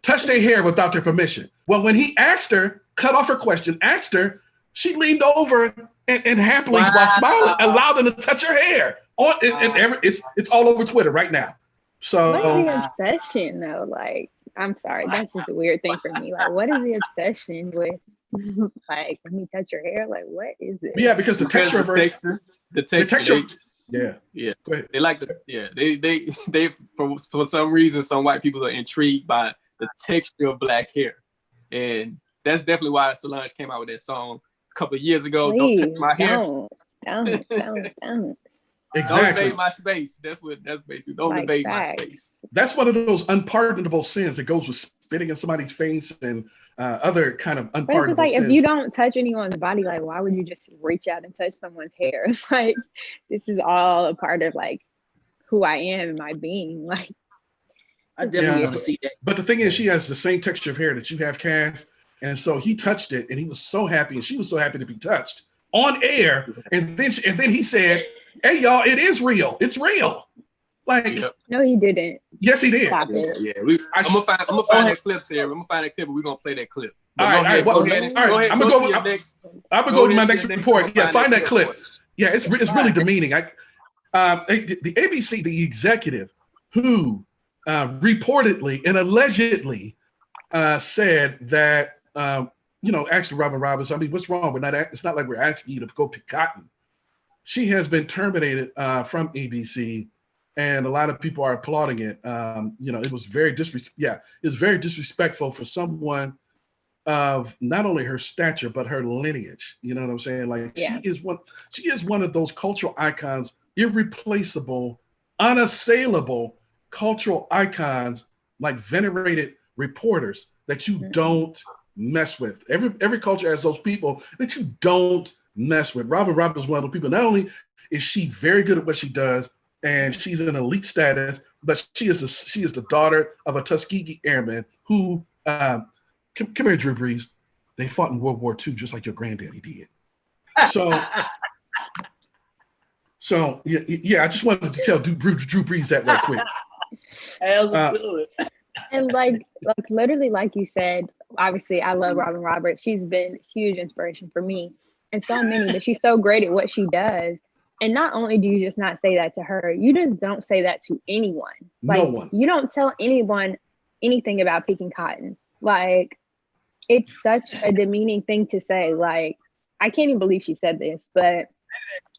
touch their hair without their permission. Well, when he asked her, cut off her question, asked her, she leaned over and happily, while smiling, allowed him to touch her hair. It's all over Twitter right now. So what is the obsession though? Like, I'm sorry, that's just a weird thing for me. Like, what is the obsession with like, let me touch your hair? Like, what is it? Yeah, because the texture of her texture. Yeah. Go ahead. They like they for some reason, some white people are intrigued by the texture of black hair, and that's definitely why Solange came out with that song a couple of years ago. Please, don't touch my hair. Don't. Exactly. Don't invade my space. That's basically. Don't invade my space. That's one of those unpardonable sins that goes with spitting in somebody's face and other kind of unpardonable but it's just like, sins. if you don't touch anyone's body, like, why would you just reach out and touch someone's hair? It's like, this is all a part of like who I am and my being. Like, I definitely want to see that. But the thing is, she has the same texture of hair that you have, Cass. And so he touched it, and he was so happy, and she was so happy to be touched on air. And then he said, "Hey, y'all, it is real. It's real." Like, no, he didn't. Yes, he did. Stop it. Yeah, I'm gonna find that clip there. I'm gonna find that clip, and we're gonna play that clip. All right. I'm gonna go to my next report. Yeah, find that clip. Yeah, it's really demeaning. The ABC, the executive, who reportedly and allegedly said that actually, Robin Roberts. I mean, what's wrong? It's not like we're asking you to go pick cotton. She has been terminated from ABC. And a lot of people are applauding it. It was very disrespectful for someone of not only her stature but her lineage. You know what I'm saying? Like, she is one of those cultural icons, irreplaceable, unassailable cultural icons, like venerated reporters that you don't mess with. Every culture has those people that you don't mess with. Robin Roberts is one of those people. Not only is she very good at what she does, and she's in elite status, but she is the daughter of a Tuskegee airman who, come here, Drew Brees. They fought in World War II just like your granddaddy did. So I just wanted to tell Drew Brees that right quick. And like literally, like you said, obviously I love Robin Roberts. She's been a huge inspiration for me and so many, but she's so great at what she does. And not only do you just not say that to her, you just don't say that to anyone. Like, no one. You don't tell anyone anything about picking cotton. Like, it's such a demeaning thing to say. Like, I can't even believe she said this, but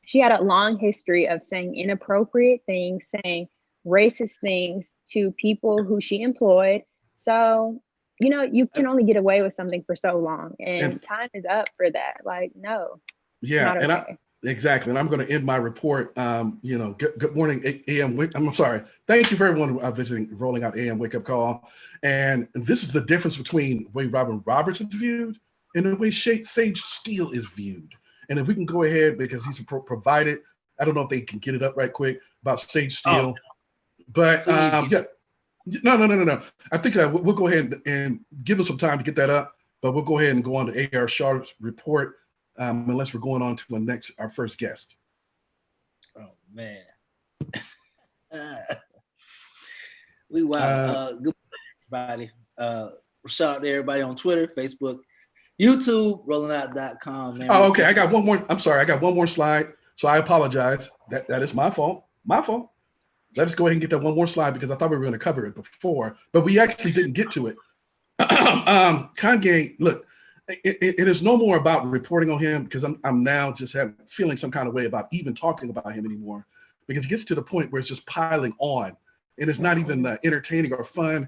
she had a long history of saying inappropriate things, saying racist things to people who she employed. So, you know, you can only get away with something for so long, and time is up for that. Like, no, yeah, it's not okay. Exactly. And I'm going to end my report. Good morning, AM. I'm sorry. Thank you for everyone visiting Rolling Out AM Wake Up Call. And this is the difference between the way Robin Roberts is viewed and the way Sage Steele is viewed. And if we can go ahead, because he's provided, I don't know if they can get it up right quick about Sage Steele, but yeah. No. I think we'll go ahead and give us some time to get that up, but we'll go ahead and go on to AR Sharp's report. Unless we're going on to our first guest. Oh man, we wild. Good morning, everybody. Shout out to everybody on Twitter, Facebook, YouTube, rollingout.com. Man. Oh, okay. I got one more. I'm sorry. I got one more slide. So I apologize. That is my fault. My fault. Let's go ahead and get that one more slide because I thought we were going to cover it before, but we actually didn't get to it. Kanye, look. It is no more about reporting on him because I'm now just feeling some kind of way about even talking about him anymore because it gets to the point where it's just piling on and it's not even entertaining or fun.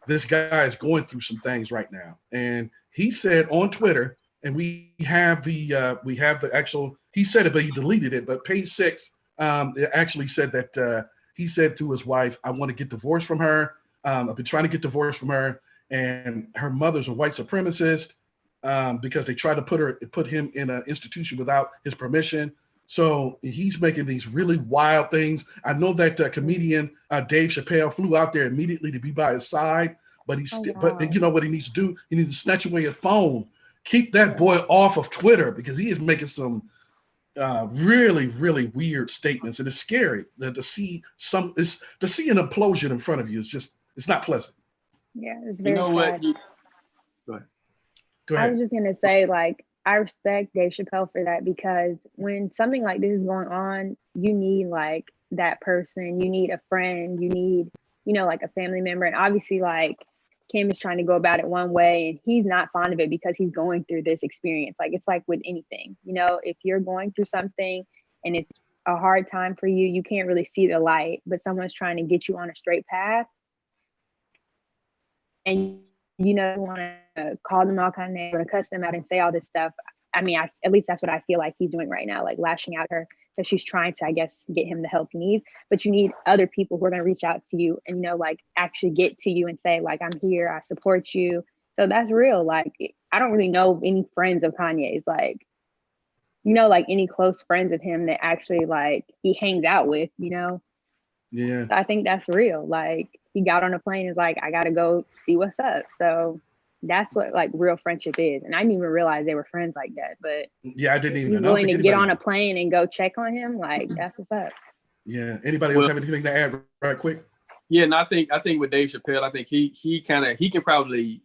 This guy is going through some things right now, and he said on Twitter, and we have the actual. He said it, but he deleted it. But page 6 it actually said that he said to his wife, "I want to get divorced from her. I've been trying to get divorced from her, and her mother's a white supremacist." Because they tried to put him in an institution without his permission. So he's making these really wild things. I know that comedian Dave Chappelle flew out there immediately to be by his side, but but you know what he needs to do? He needs to snatch away his phone, keep that boy off of Twitter because he is making some really, really weird statements, and it's scary to see an implosion in front of you. It's not pleasant. Yeah, it's very sad. Go ahead. I was just gonna say, like, I respect Dave Chappelle for that because when something like this is going on, you need like that person, you need a friend, you need, you know, like a family member. And obviously, like, Kim is trying to go about it one way and he's not fond of it because he's going through this experience. Like, it's like with anything, you know, if you're going through something and it's a hard time for you, you can't really see the light, but someone's trying to get you on a straight path. And you know, you want to call them all kind of names or cuss them out and say all this stuff. I mean, at least that's what I feel like he's doing right now, like lashing out at her because she's trying to, I guess, get him the help he needs. But you need other people who are going to reach out to you and, you know, like actually get to you and say, like, I'm here, I support you. So that's real. Like, I don't really know any friends of Kanye's, like, you know, like any close friends of him that actually like he hangs out with, you know? Yeah. So I think that's real. Like, he got on a plane and is like, I gotta go see what's up. So that's what like real friendship is. And I didn't even realize they were friends like that. But yeah, I didn't even he's willing to get on a plane and go check on him. Like, that's what's up. Yeah. Anybody else have anything to add right quick? Yeah, and I think with Dave Chappelle, I think he can probably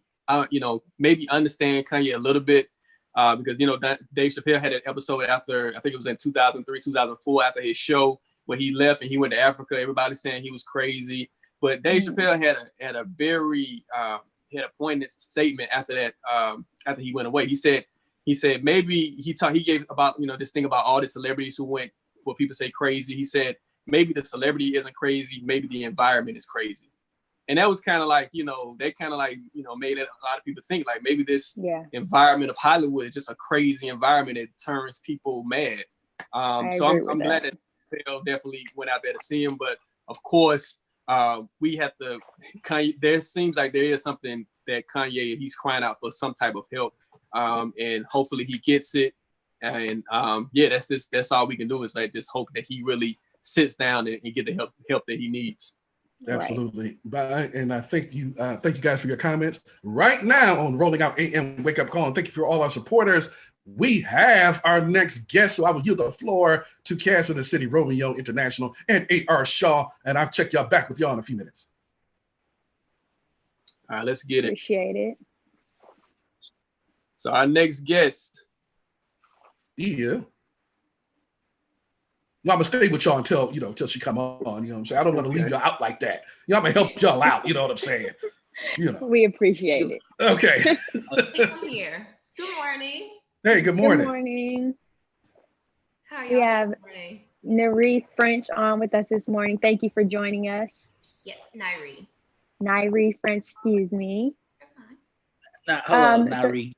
you know, maybe understand Kanye a little bit because you know Dave Chappelle had an episode after, I think it was in 2003, 2004, after his show where he left and he went to Africa. Everybody saying he was crazy. But Dave Chappelle had a very had a poignant statement after that. After he went away, he said maybe he gave about, you know, this thing about all the celebrities who went what people say crazy. He said maybe the celebrity isn't crazy, maybe the environment is crazy, and that was kind of like, you know, they kind of like, you know, made a lot of people think like maybe this environment of Hollywood is just a crazy environment that turns people mad. So I'm glad that Chappelle definitely went out there to see him, but of course. We have to Kanye. There seems like there is something that Kanye, he's crying out for some type of help, and hopefully he gets it. And yeah, that's all we can do is like just hope that he really sits down and get the help that he needs. Absolutely. And I thank you guys for your comments right now on Rolling Out AM Wake Up Call. And thank you for all our supporters. We have our next guest, so I will yield the floor to Cass in the City, Romeo International, and A.R. Shaw, and I'll check y'all back with y'all in a few minutes. All right, let's get it. Appreciate it. So our next guest. Yeah. Well, I'm gonna stay with y'all until she come on. You know what I'm saying? I don't want to leave y'all out like that. You know, I'm gonna help y'all out. You know what I'm saying? You know. We appreciate it. Okay. I'm here. Good morning. Hey, good Good morning. morning. How are We y'all have this morning? Nari French on with us this morning. Thank you for joining us. Yes, Nairi. Nairi French, excuse me. You're fine. Now, hold up, So Nari.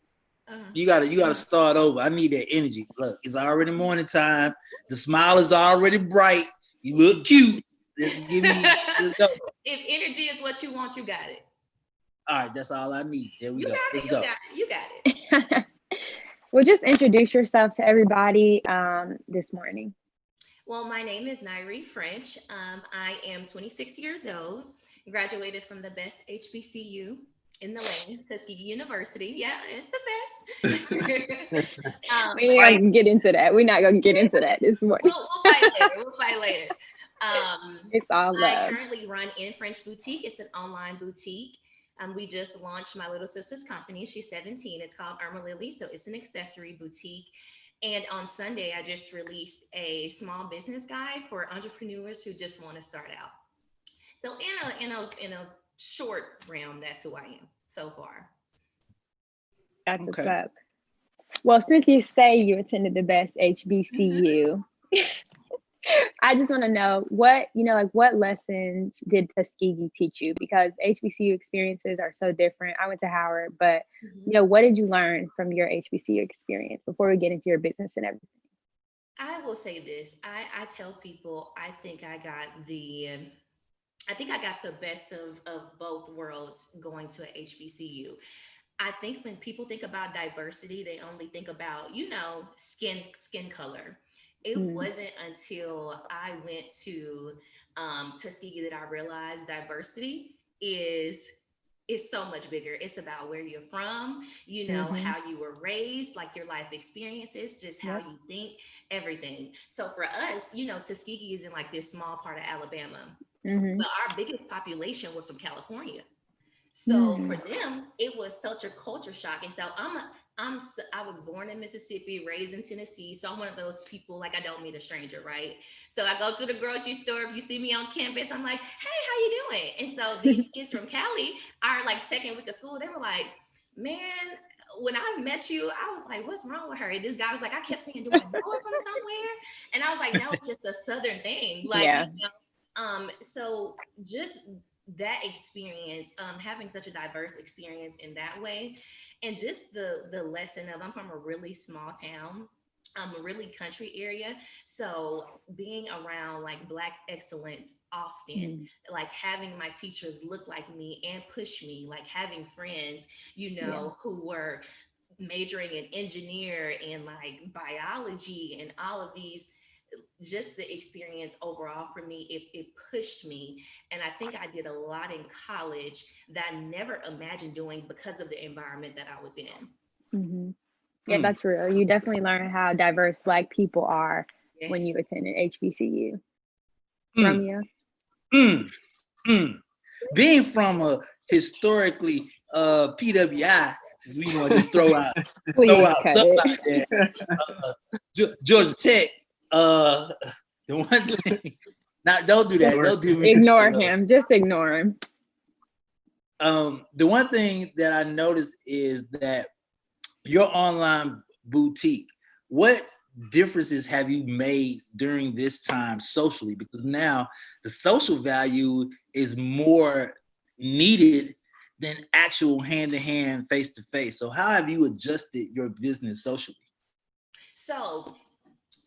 Uh-huh. You gotta start over. I need that energy. Look, it's already morning time. The smile is already bright. You look cute. Let's go. If energy is what you want, you got it. All right, that's all I need. There we You go. got Let's it. go. You got it. well, just introduce yourself to everybody this morning. Well, my name is Nairi French. I am 26 years old. Graduated from the best HBCU in the land, Tuskegee University. Yeah, it's the best. We ain't gonna get into that. We're not gonna get into that this morning. We'll fight later. We'll fight later. It's all I love. currently run In French Boutique. It's an online boutique. We just launched my little sister's company. She's 17. It's called Irma Lily. So it's an accessory boutique. And on Sunday, I just released a small business guide for entrepreneurs who just want to start out. So in a short realm, that's who I am so far. That's what's Okay. up. Well, since you say you attended the best HBCU, I just want to know what, like what lessons did Tuskegee teach you? Because HBCU experiences are so different. I went to Howard, but what did you learn from your HBCU experience before we get into your business and everything? I will say this. I tell people I think I got the best of both worlds going to a HBCU. I think when people think about diversity, they only think about, skin color. It wasn't until I went to Tuskegee that I realized diversity is so much bigger. It's about where you're from, how you were raised, like your life experiences, just how you think, everything. So for us, Tuskegee is in like this small part of Alabama. But our biggest population was from California. So for them, it was such a culture shock. And so I was born in Mississippi, raised in Tennessee. So I'm one of those people, like I don't meet a stranger, right? So I go to the grocery store. If you see me on campus, I'm like, hey, how you doing? And so these kids from Cali, our like second week of school, they were like, man, when I met you, I was like, what's wrong with her? And this guy was like, I kept saying, do I know her from somewhere? And I was like, no, it's just a Southern thing. Like, so just that experience, having such a diverse experience in that way, and just the lesson of I'm from a really small town, a really country area. So being around like Black excellence often, like having my teachers look like me and push me, like having friends, who were majoring in engineer and like biology and all of these, just the experience overall for me, it pushed me. And I think I did a lot in college that I never imagined doing because of the environment that I was in. Yeah, that's real. You definitely learn how diverse Black people are when Yes. you attend an HBCU. Romeo? Being from a historically PWI, since we want to just throw out cut stuff it. out there. Georgia Tech, the one thing. Now, don't do that. Don't do me. Ignore him. Just ignore him. The one thing that I noticed is that your online boutique, what differences have you made during this time socially? Because now the social value is more needed than actual hand-to-hand, face-to-face. So how have you adjusted your business socially? So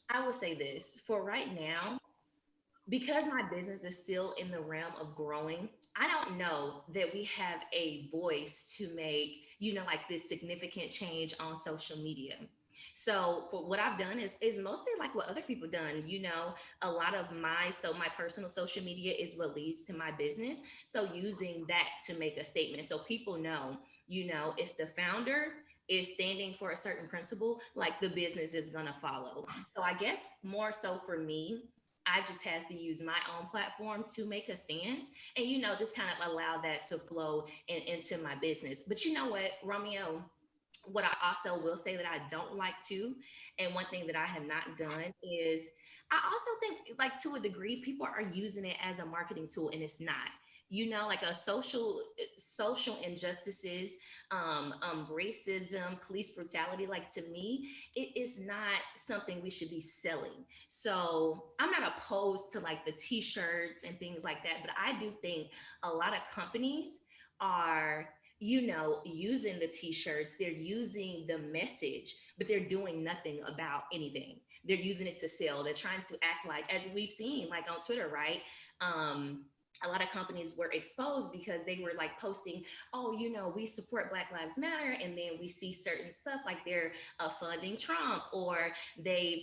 I will say this, for right now, because my business is still in the realm of growing, I don't know that we have a voice to make, like this significant change on social media. So for what I've done is mostly like what other people done. A lot of my personal social media is what leads to my business. So using that to make a statement, so people know, if the founder is standing for a certain principle, like the business is gonna follow. So I guess more so for me, I just have to use my own platform to make a stance and, just kind of allow that to flow into my business. But you know what, Romeo, what I also will say that I don't like to, and one thing that I have not done is I also think, like, to a degree, people are using it as a marketing tool, and it's not. like a social injustices, racism, police brutality. Like, to me, it is not something we should be selling. So I'm not opposed to like the t-shirts and things like that, but I do think a lot of companies are, using the t-shirts, they're using the message, but they're doing nothing about anything. They're using it to sell. They're trying to act like, as we've seen, like on Twitter, right? A lot of companies were exposed because they were like posting, oh, we support Black Lives Matter. And then we see certain stuff like they're funding Trump, or they've,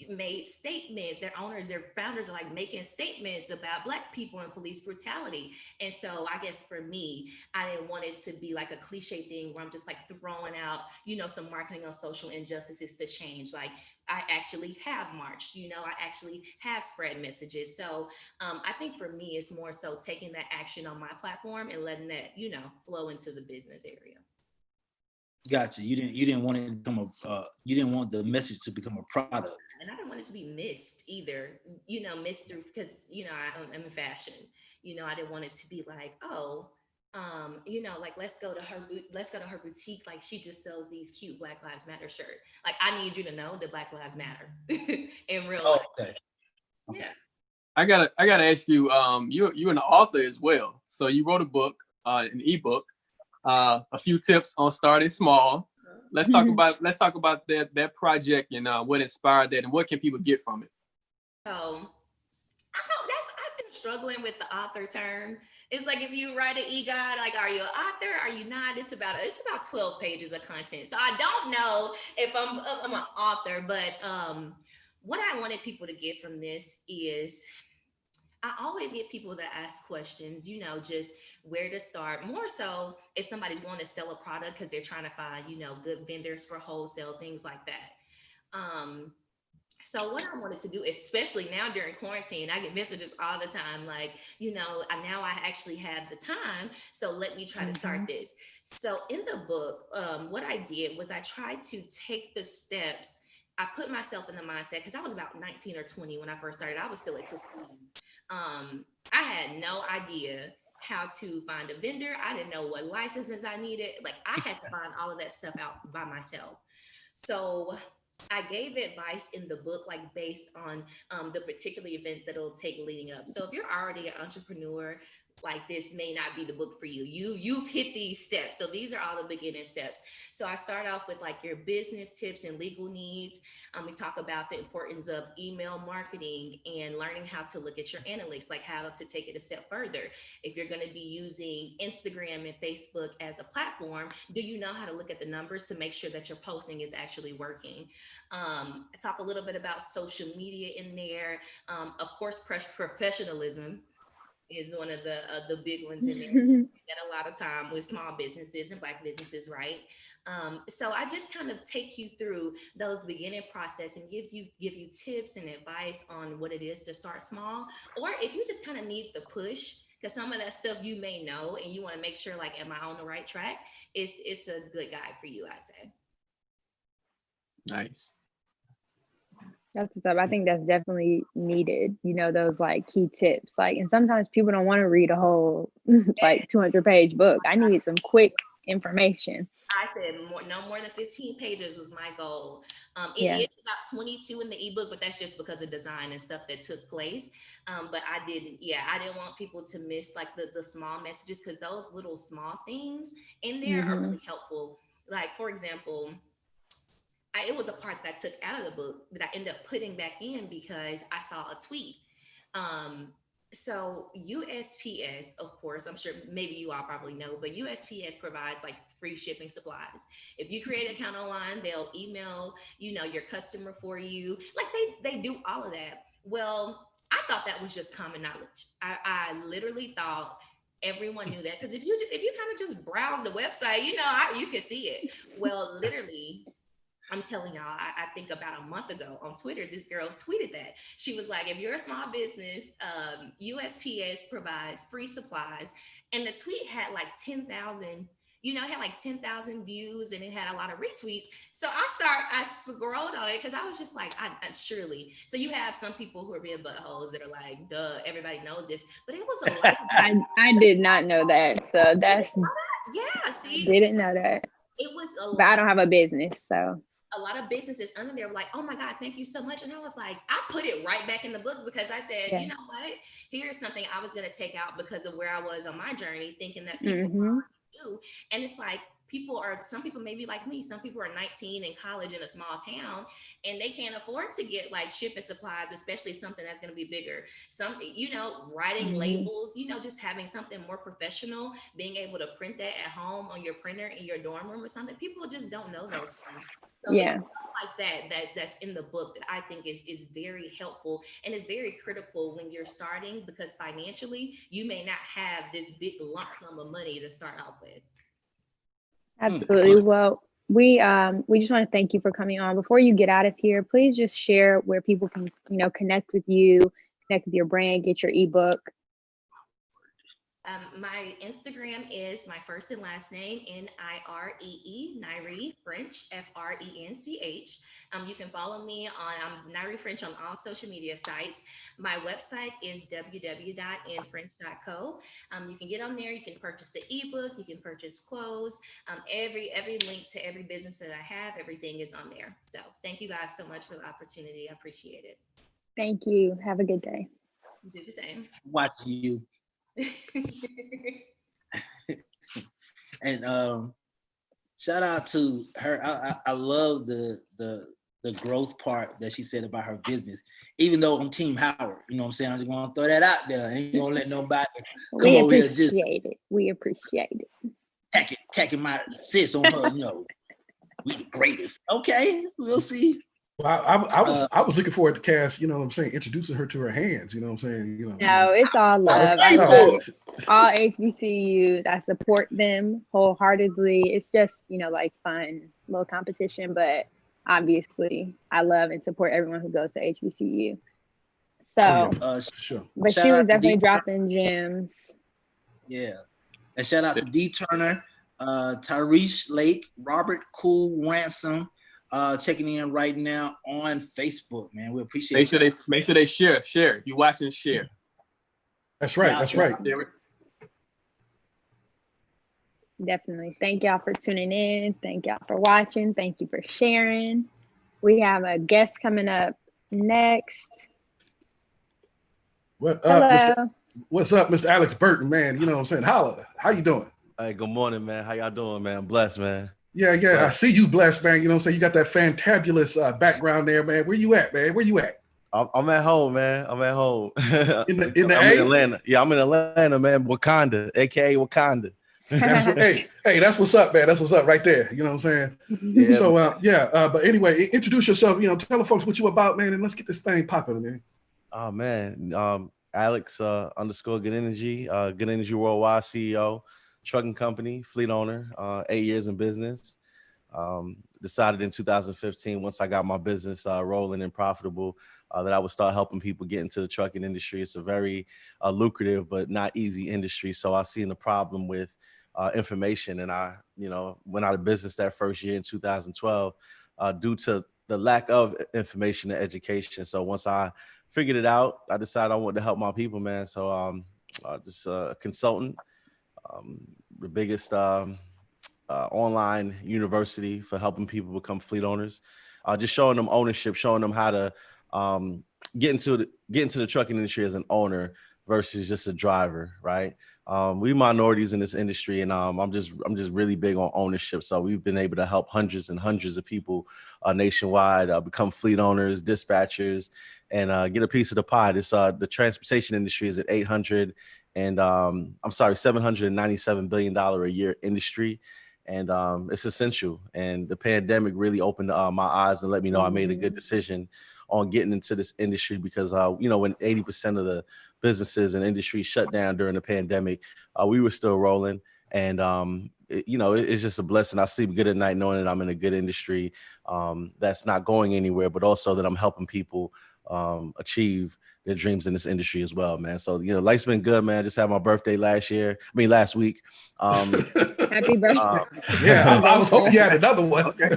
made statements. Their owners, their founders are like making statements about Black people and police brutality. And so I guess for me, I didn't want it to be like a cliche thing where I'm just like throwing out, some marketing on social injustices to change. Like, I actually have marched, I actually have spread messages. So I think for me, it's more so taking that action on my platform and letting that, flow into the business area. Gotcha. You didn't want it to become you didn't want the message to become a product. And I didn't want it to be missed either, missed through, because, I'm in fashion, I didn't want it to be like, oh, like let's go to her boutique. Like, she just sells these cute Black Lives Matter shirt. Like, I need you to know that Black Lives Matter in real life. Okay. Yeah. I gotta ask you, you're an author as well. So you wrote a book, an ebook, a few tips on starting small. Let's talk about that project and what inspired that and what can people get from it. So I've been struggling with the author term. It's like, if you write an e-guide, like, are you an author? Are you not? It's about 12 pages of content. So I don't know if I'm an author, but what I wanted people to get from this is, I always get people to ask questions, just where to start. More so if somebody's wanting to sell a product because they're trying to find, good vendors for wholesale, things like that. So what I wanted to do, especially now during quarantine, I get messages all the time, like, now I actually have the time, so let me try to start this. So in the book, what I did was I tried to take the steps. I put myself in the mindset, because I was about 19 or 20 when I first started. I was still at Tuskegee. I had no idea how to find a vendor. I didn't know what licenses I needed. Like, I had to find all of that stuff out by myself. So I gave advice in the book, like based on the particular events that it'll take leading up. So if you're already an entrepreneur, like, this may not be the book for you. You've hit these steps. So these are all the beginning steps. So I start off with like your business tips and legal needs. We talk about the importance of email marketing and learning how to look at your analytics, like how to take it a step further. If you're going to be using Instagram and Facebook as a platform, do you know how to look at the numbers to make sure that your posting is actually working? I talk a little bit about social media in there. Of course, professionalism is one of the big ones in there that a lot of time with small businesses and Black businesses, right? So I just kind of take you through those beginning process and give you tips and advice on what it is to start small, or if you just kind of need the push, because some of that stuff you may know and you want to make sure, like, am I on the right track? It's a good guide for you, I'd say. Nice. That's what's up. I think that's definitely needed, those like key tips. Like, and sometimes people don't want to read a whole like 200-page book. I need some quick information. I said no more than 15 pages was my goal. It is about 22 in the ebook, but that's just because of design and stuff that took place. But I didn't want people to miss like the small messages, because those little small things in there are really helpful. Like, for example, it was a part that I took out of the book that I ended up putting back in because I saw a tweet. So USPS, of course, I'm sure maybe you all probably know, but USPS provides like free shipping supplies. If you create an account online, they'll email, your customer for you. Like, they do all of that. Well, I thought that was just common knowledge. I literally thought everyone knew that, because if you kind of just browse the website, you can see it. Well, literally, I'm telling y'all, I think about a month ago on Twitter, this girl tweeted that. She was like, if you're a small business, USPS provides free supplies. And the tweet had like 10,000 you know, it had like 10,000 views and it had a lot of retweets. So I scrolled on it because I was just like, surely. So you have some people who are being buttholes that are like, duh, everybody knows this. But it was a lot of I did not know that. So that's, yeah, see, didn't know that. it was a But I lot. don't have a business, so. A lot of businesses under there were like, oh my God, thank you so much. And I was like, I put it right back in the book because I said, Yeah. you know what? Here's something I was going to take out because of where I was on my journey, thinking that people Mhm. do. And it's like, some people maybe like me, some people are 19 in college in a small town and they can't afford to get like shipping supplies, especially something that's going to be bigger. Some, you know, writing Mhm. labels, you know, just having something more professional, being able to print that at home on your printer in your dorm room or something. People just don't know those things. So it's Yeah. stuff like that's in the book that I think is very helpful and is very critical when you're starting, because financially you may not have this big lump sum of money to start off with. Absolutely. Well, we just want to thank you for coming on. Before you get out of here, please just share where people can, you know, connect with you, connect with your brand, get your ebook. My Instagram is my first and last name, Niree, Niree French, French. You can follow me on Niree French on all social media sites. My website is www.nfrench.co. You can get on there. You can purchase the ebook. You can purchase clothes. Every link to every business that I have, everything is on there. So thank you guys so much for the opportunity. I appreciate it. Thank you. Have a good day. You do the same. Watch you. And shout out to her. I love the growth part that she said about her business. Even though I'm Team Howard, you know what I'm saying? I'm just gonna throw that out there. I ain't gonna let nobody come over here just We appreciate it. tacking my sis on her. You know, we the greatest. Okay, we'll see. Well, I was looking forward to Cass, you know what I'm saying, introducing her to her hands, you know what I'm saying? You know. No, it's all love. I love all HBCUs. I support them wholeheartedly. It's just, you know, like fun, little competition, but obviously I love and support everyone who goes to HBCU. So, sure. But she was definitely dropping gems. Yeah. And shout out to D Turner, Tyrese Lake, Robert Cool Ransom, checking in right now on Facebook, man. We appreciate it. Make sure they share. If you're watching, share. That's right. That's right. Definitely. Thank y'all for tuning in. Thank y'all for watching. Thank you for sharing. We have a guest coming up next. What's up, Mr. Alex Burton, man? You know what I'm saying? Holla. How you doing? Hey, good morning, man. How y'all doing, man? Blessed, man. Yeah. Blessed. I see you blessed, man. You know what I'm saying? You got that fantabulous background there, man. Where you at, man? Where you at? I'm at home, man. I'm at home. I'm in Atlanta. Yeah, I'm in Atlanta, man. Wakanda, aka Wakanda. That's what's up, man. That's what's up right there. You know what I'm saying? Yeah. So but anyway, introduce yourself, you know, tell the folks what you about, man, and let's get this thing popping, man. Oh man. Alex _ Good Energy, Good Energy Worldwide CEO, trucking company, fleet owner, 8 years in business. Decided in 2015, once I got my business rolling and profitable, that I would start helping people get into the trucking industry. It's a very lucrative but not easy industry. So I seen the problem with information, and I, you know, went out of business that first year in 2012 due to the lack of information and education. So once I figured it out, I decided I wanted to help my people, man. So just a consultant, the biggest online university for helping people become fleet owners, just showing them ownership, showing them how to get into the trucking industry as an owner versus just a driver, right? We minorities in this industry, and I'm just really big on ownership. So we've been able to help hundreds and hundreds of people nationwide become fleet owners, dispatchers, and get a piece of the pie. This the transportation industry is at $797 billion a year industry, and it's essential. And the pandemic really opened my eyes and let me know I made a good decision on getting into this industry, because you know, when 80% of the businesses and industry shut down during the pandemic, we were still rolling. And you know, it's just a blessing. I sleep good at night knowing that I'm in a good industry that's not going anywhere, but also that I'm helping people achieve their dreams in this industry as well, man. So, life's been good, man. I just had my birthday last week. Happy birthday. Yeah, I was hoping you had another one. Okay.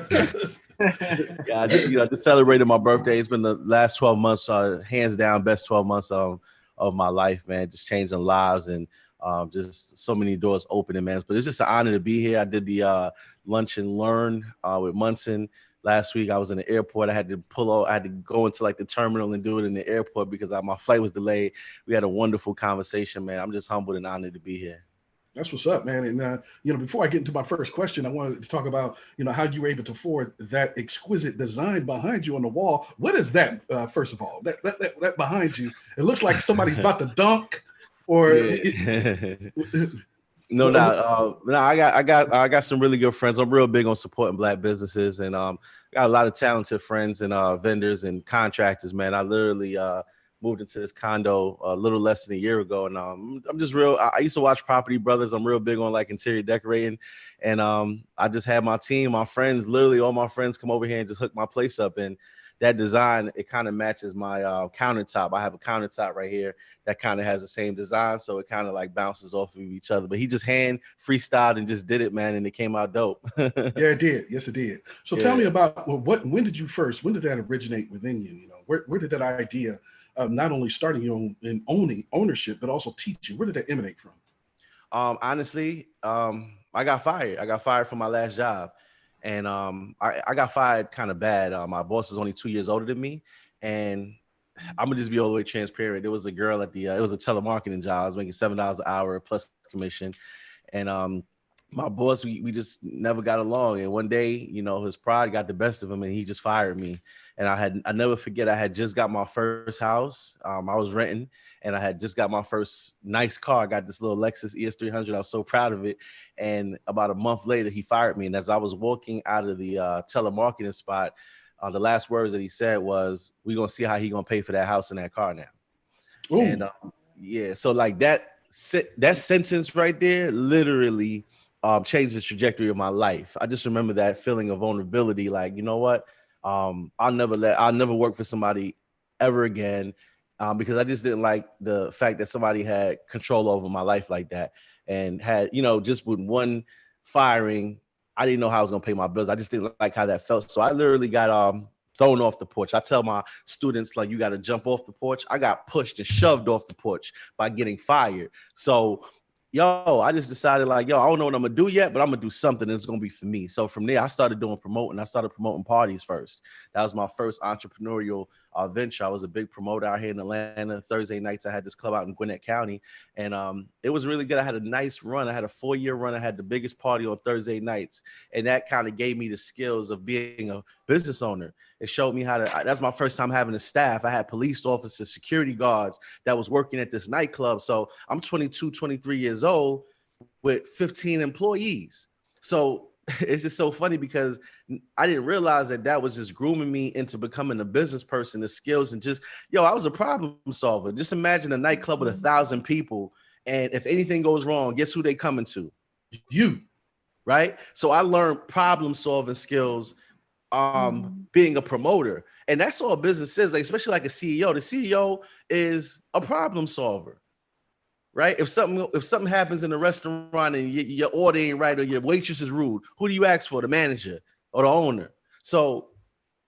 Yeah, I just celebrated my birthday. It's been the last 12 months, hands down, best 12 months of my life, man. Just changing lives and just so many doors opening, man. But it's just an honor to be here. I did the lunch and learn with Munson last week. I was in the airport. I had to I had to go into like the terminal and do it in the airport because my flight was delayed. We had a wonderful conversation, man. I'm just humbled and honored to be here. That's what's up, man. And before I get into my first question, I wanted to talk about how you were able to afford that exquisite design behind you on the wall. What is that? First of all, that behind you, it looks like somebody's about to dunk, or. Yeah. No doubt. I got some really good friends. I'm real big on supporting Black businesses, and got a lot of talented friends and vendors and contractors. Man, I literally moved into this condo a little less than a year ago, and I'm just real. I used to watch Property Brothers. I'm real big on like interior decorating, and I just had my team, my friends, literally all my friends come over here and just hook my place up. And that design, it kind of matches my countertop. I have a countertop right here that kind of has the same design, so it kind of like bounces off of each other. But he just hand freestyled and just did it, man, and it came out dope. Yeah, it did. Yes, it did. So tell me about when did that originate within you? Where did that idea of not only starting your own and ownership, but also teaching, where did that emanate from? Honestly, I got fired. I got fired from my last job. And I got fired kind of bad. My boss is only 2 years older than me. And I'm gonna just be all the way transparent. There was a girl it was a telemarketing job. I was making $7 an hour plus commission. And my boss, we just never got along. And one day, his pride got the best of him and he just fired me. And I never forget, I had just got my first house. I was renting and I had just got my first nice car. I got this little Lexus ES300. I was so proud of it. And about a month later, he fired me. And as I was walking out of the telemarketing spot, the last words that he said was, "We're going to see how he going to pay for that house and that car now." Ooh. And so like that sentence right there literally changed the trajectory of my life. I just remember that feeling of vulnerability. Like, you know what? I'll never work for somebody ever again because I just didn't like the fact that somebody had control over my life like that and had, just with one firing, I didn't know how I was going to pay my bills. I just didn't like how that felt. So I literally got thrown off the porch. I tell my students, like, you got to jump off the porch. I got pushed and shoved off the porch by getting fired. So I just decided like, I don't know what I'm going to do yet, but I'm going to do something that's going to be for me. So from there, I started promoting. I started promoting parties first. That was my first entrepreneurial venture. I was a big promoter out here in Atlanta. Thursday nights, I had this club out in Gwinnett County. And it was really good. I had a nice run. I had a 4-year run. I had the biggest party on Thursday nights. And that kind of gave me the skills of being a business owner. It showed me that's my first time having a staff. I had police officers, security guards that was working at this nightclub. So I'm 22, 23 years old with 15 employees. So it's just so funny because I didn't realize that was just grooming me into becoming a business person, the skills, and just, I was a problem solver. Just imagine a nightclub with 1,000 people. And if anything goes wrong, guess who they coming to? You, right? So I learned problem solving skills being a promoter. And that's all business is, like, especially like a CEO. The CEO is a problem solver, right? If something happens in the restaurant and your order ain't right or your waitress is rude, who do you ask for? The manager or the owner? So,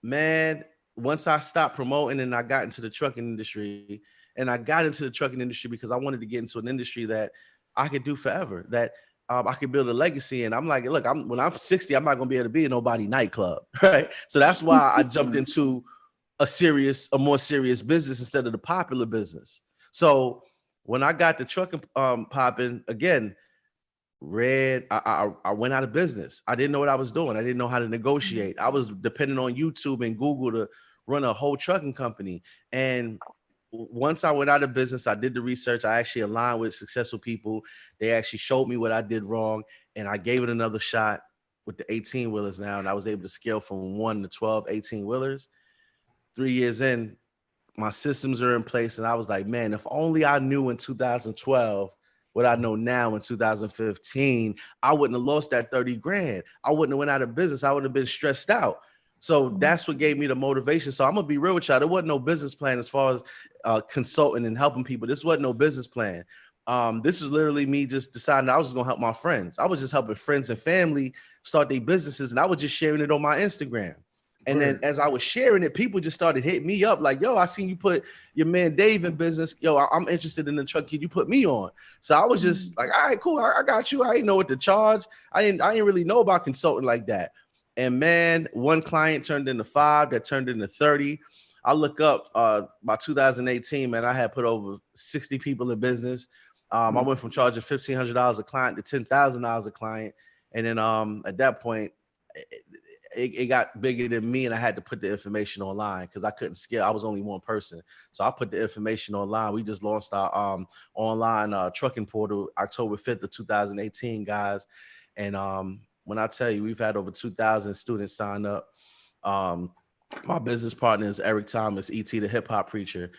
man, once I stopped promoting and I got into the trucking industry, and I got into the trucking industry because I wanted to get into an industry that I could do forever, that I could build a legacy. And I'm like, look, when I'm 60, I'm not going to be able to be in nobody nightclub, right? So that's why I jumped into a more serious business instead of the popular business. So when I got the trucking popping again, I went out of business. I didn't know what I was doing. I didn't know how to negotiate. I was depending on YouTube and Google to run a whole trucking company. And once I went out of business, I did the research. I actually aligned with successful people. They actually showed me what I did wrong, and I gave it another shot with the 18-wheelers now, and I was able to scale from 1 to 12 18-wheelers. 3 years in, my systems are in place, and I was like, man, if only I knew in 2012 what I know now in 2015, I wouldn't have lost that 30 grand. I wouldn't have went out of business. I wouldn't have been stressed out. So that's what gave me the motivation. So I'm gonna be real with y'all. There wasn't no business plan as far as consulting and helping people. This wasn't no business plan. This was literally me just deciding I was gonna help my friends. I was just helping friends and family start their businesses, and I was just sharing it on my Instagram. And then as I was sharing it, people just started hitting me up like, yo, I seen you put your man Dave in business. Yo, I'm interested in the truck. Can you put me on? So I was just like, all right, cool. I got you. I didn't know what to charge. I didn't really know about consulting like that. And man, one client turned into 5, that turned into 30. I look up by 2018, man, I had put over 60 people in business. I went from charging $1,500 a client to $10,000 a client. And then at that point, it got bigger than me, and I had to put the information online because I couldn't scale. I was only one person. So I put the information online. We just launched our online trucking portal October 5th of 2018, guys. And when I tell you, we've had over 2,000 students sign up. My business partner is Eric Thomas, ET, the hip hop preacher.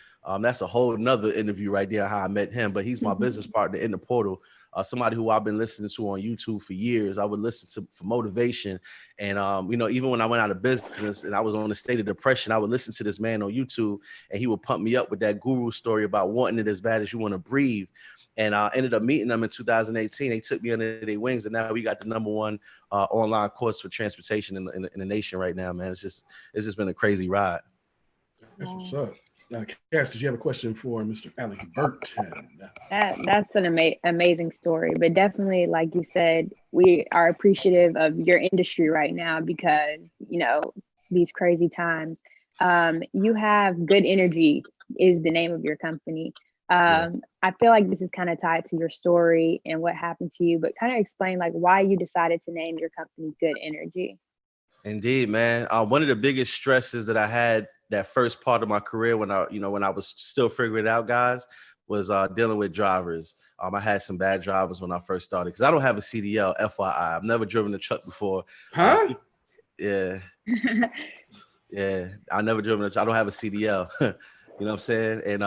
That's a whole nother interview right there, how I met him, but he's my business partner in the portal. Somebody who I've been listening to on YouTube for years. I would listen to for motivation. And, even when I went out of business and I was on a state of depression, I would listen to this man on YouTube, and he would pump me up with that guru story about wanting it as bad as you want to breathe. And I ended up meeting them in 2018. They took me under their wings, and now we got the #1 online course for transportation in the nation right now, man. It's just been a crazy ride. That's what's up. Cass, did you have a question for Mr. Alex Burton? That's an amazing story, but definitely, like you said, we are appreciative of your industry right now because, these crazy times. You have Good Energy is the name of your company. I feel like this is kind of tied to your story and what happened to you, but kind of explain like why you decided to name your company Good Energy. Indeed, man. One of the biggest stresses that I had that first part of my career when I was still figuring it out, guys, was dealing with drivers. I had some bad drivers when I first started because I don't have a CDL, FYI. I've never driven a truck before. Huh? Yeah. Yeah. I never driven a truck. I don't have a CDL. You know what I'm saying? And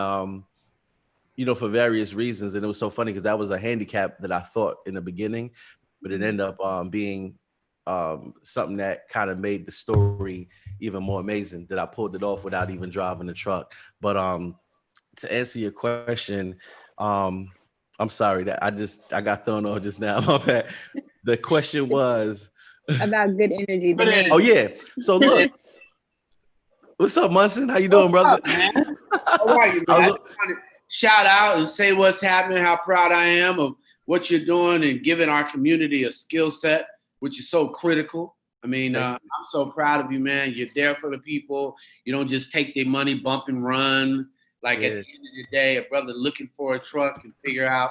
for various reasons. And it was so funny because that was a handicap that I thought in the beginning, but it ended up being something that kind of made the story even more amazing, that I pulled it off without even driving the truck. But to answer your question, I'm sorry that I got thrown off just now. My bad. The question was about Good Energy. Oh yeah. So look, what's up, Munson? How you doing, brother? Up, man? How are you, man? I just want to shout out and say what's happening, how proud I am of what you're doing and giving our community a skill set, which is so critical. I mean, I'm so proud of you, man. You're there for the people. You don't just take their money, bump and run. Like at the end of the day, a brother looking for a truck can figure out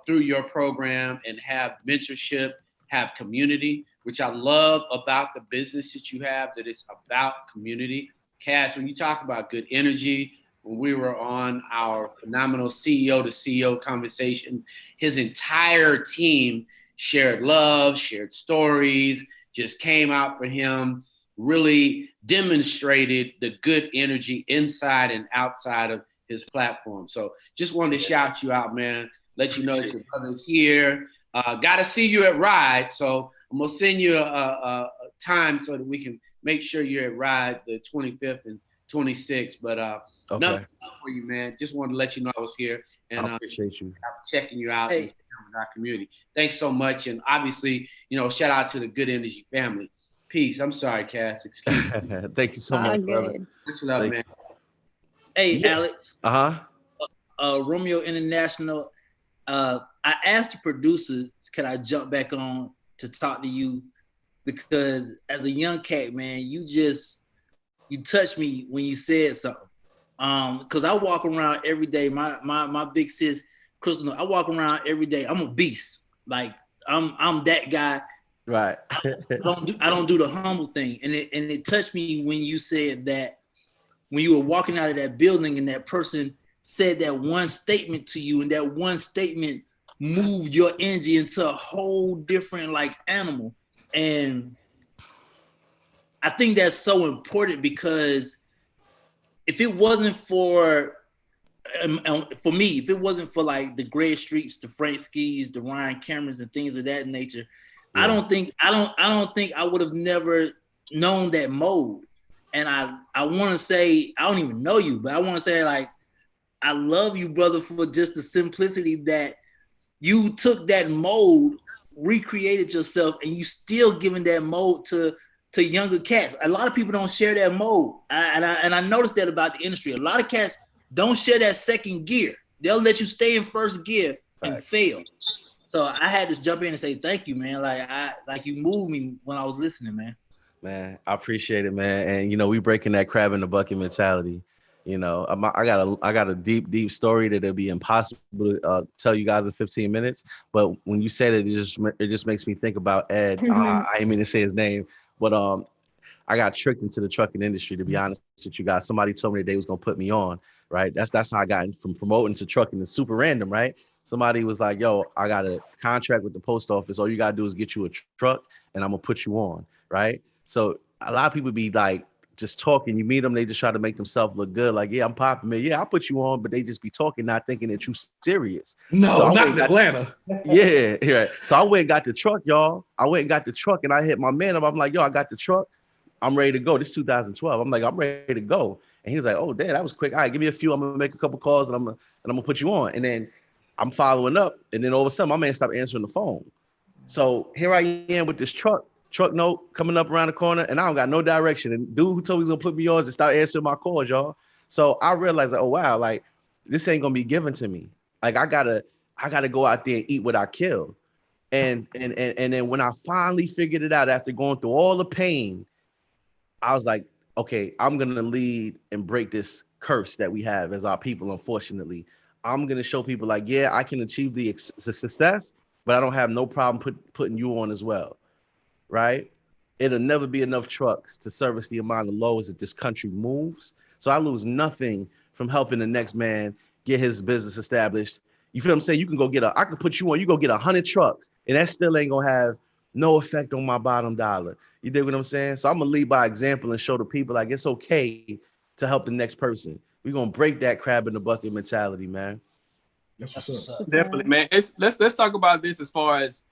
through your program and have mentorship, have community, which I love about the business that you have, that it's about community. Cass, when you talk about Good Energy, when we were on our phenomenal CEO to CEO conversation, his entire team shared love, shared stories, just came out for him, really demonstrated the good energy inside and outside of his platform. So just wanted to shout you out, man. Let you know that your brother's here. Got to see you at Ride. So I'm going to send you a time so that we can make sure you're at Ride the 25th and 26th. But nothing for you, man. Just wanted to let you know I was here. And I appreciate you. I'm checking you out in our community. Thanks so much. And obviously, shout out to the Good Energy family. Peace. I'm sorry, Cass. Excuse me. Thank you so much, brother. Much love, man. Hey, Alex. Romeo International. I asked the producers, can I jump back on to talk to you? Because as a young cat, man, you touched me when you said something. Because I walk around every day. My big sis, Crystal, I walk around every day. I'm a beast. Like I'm that guy. Right. I don't do the humble thing. And it touched me when you said that when you were walking out of that building and that person said that one statement to you, and that one statement moved your energy into a whole different animal. And I think that's so important because if it wasn't for me, if it wasn't for the Greg Streets, the Frank Skis, the Ryan Camerons and things of that nature, I don't think I would have never known that mode. And I want to say, I don't even know you, but I want to say, like, I love you, brother, for just the simplicity that you took that mode, recreated yourself, and you still giving that mode to younger cats. A lot of people don't share that mode. And I noticed that about the industry. A lot of cats don't share that second gear. They'll let you stay in first gear and fail. So I had to jump in and say thank you, man. Like you moved me when I was listening, man. Man, I appreciate it, man. And you know, we breaking that crab in the bucket mentality. You know, I got a deep story that it'd be impossible to tell you guys in 15 minutes. But when you said it, it just makes me think about Ed. I didn't mean to say his name, but I got tricked into the trucking industry. To be honest with you guys, somebody told me that they was gonna put me on. Right, that's how I got from promoting to trucking. It's super random, right? Somebody was like, "Yo, I got a contract with the post office. All you gotta do is get you a truck, and I'm gonna put you on." Right. So a lot of people be like just talking. You meet them, they just try to make themselves look good. Like, yeah, I'm popping, man. Yeah, I'll put you on, but they just be talking, not thinking that you serious. No, so not in Atlanta. Yeah, right. So I went and got the truck, y'all. I went and got the truck, and I hit my man up. I'm like, yo, I got the truck. I'm ready to go. This is 2012. I'm like, I'm ready to go. And he was like, oh, Dad, that was quick. All right, give me a few. I'm gonna make a couple calls, and I'm gonna put you on. And then I'm following up, and then all of a sudden, my man stopped answering the phone. So here I am with this truck note coming up around the corner, and I don't got no direction. And dude who told me he's gonna put me on and start answering my calls, y'all. So I realized that, oh wow, like this ain't gonna be given to me. Like I gotta go out there and eat what I kill. And then when I finally figured it out after going through all the pain, I was like, okay, I'm gonna lead and break this curse that we have as our people, unfortunately. I'm gonna show people like, yeah, I can achieve the success, but I don't have no problem putting you on as well. Right? It'll never be enough trucks to service the amount of loads that this country moves. So I lose nothing from helping the next man get his business established. You feel what I'm saying? You can go I can put you on, you go get 100 trucks, and that still ain't gonna have no effect on my bottom dollar. You dig what I'm saying? So I'm gonna lead by example and show the people like it's okay to help the next person. We're gonna break that crab in the bucket mentality, man. That's what's up. Definitely, man. Let's talk about this as far as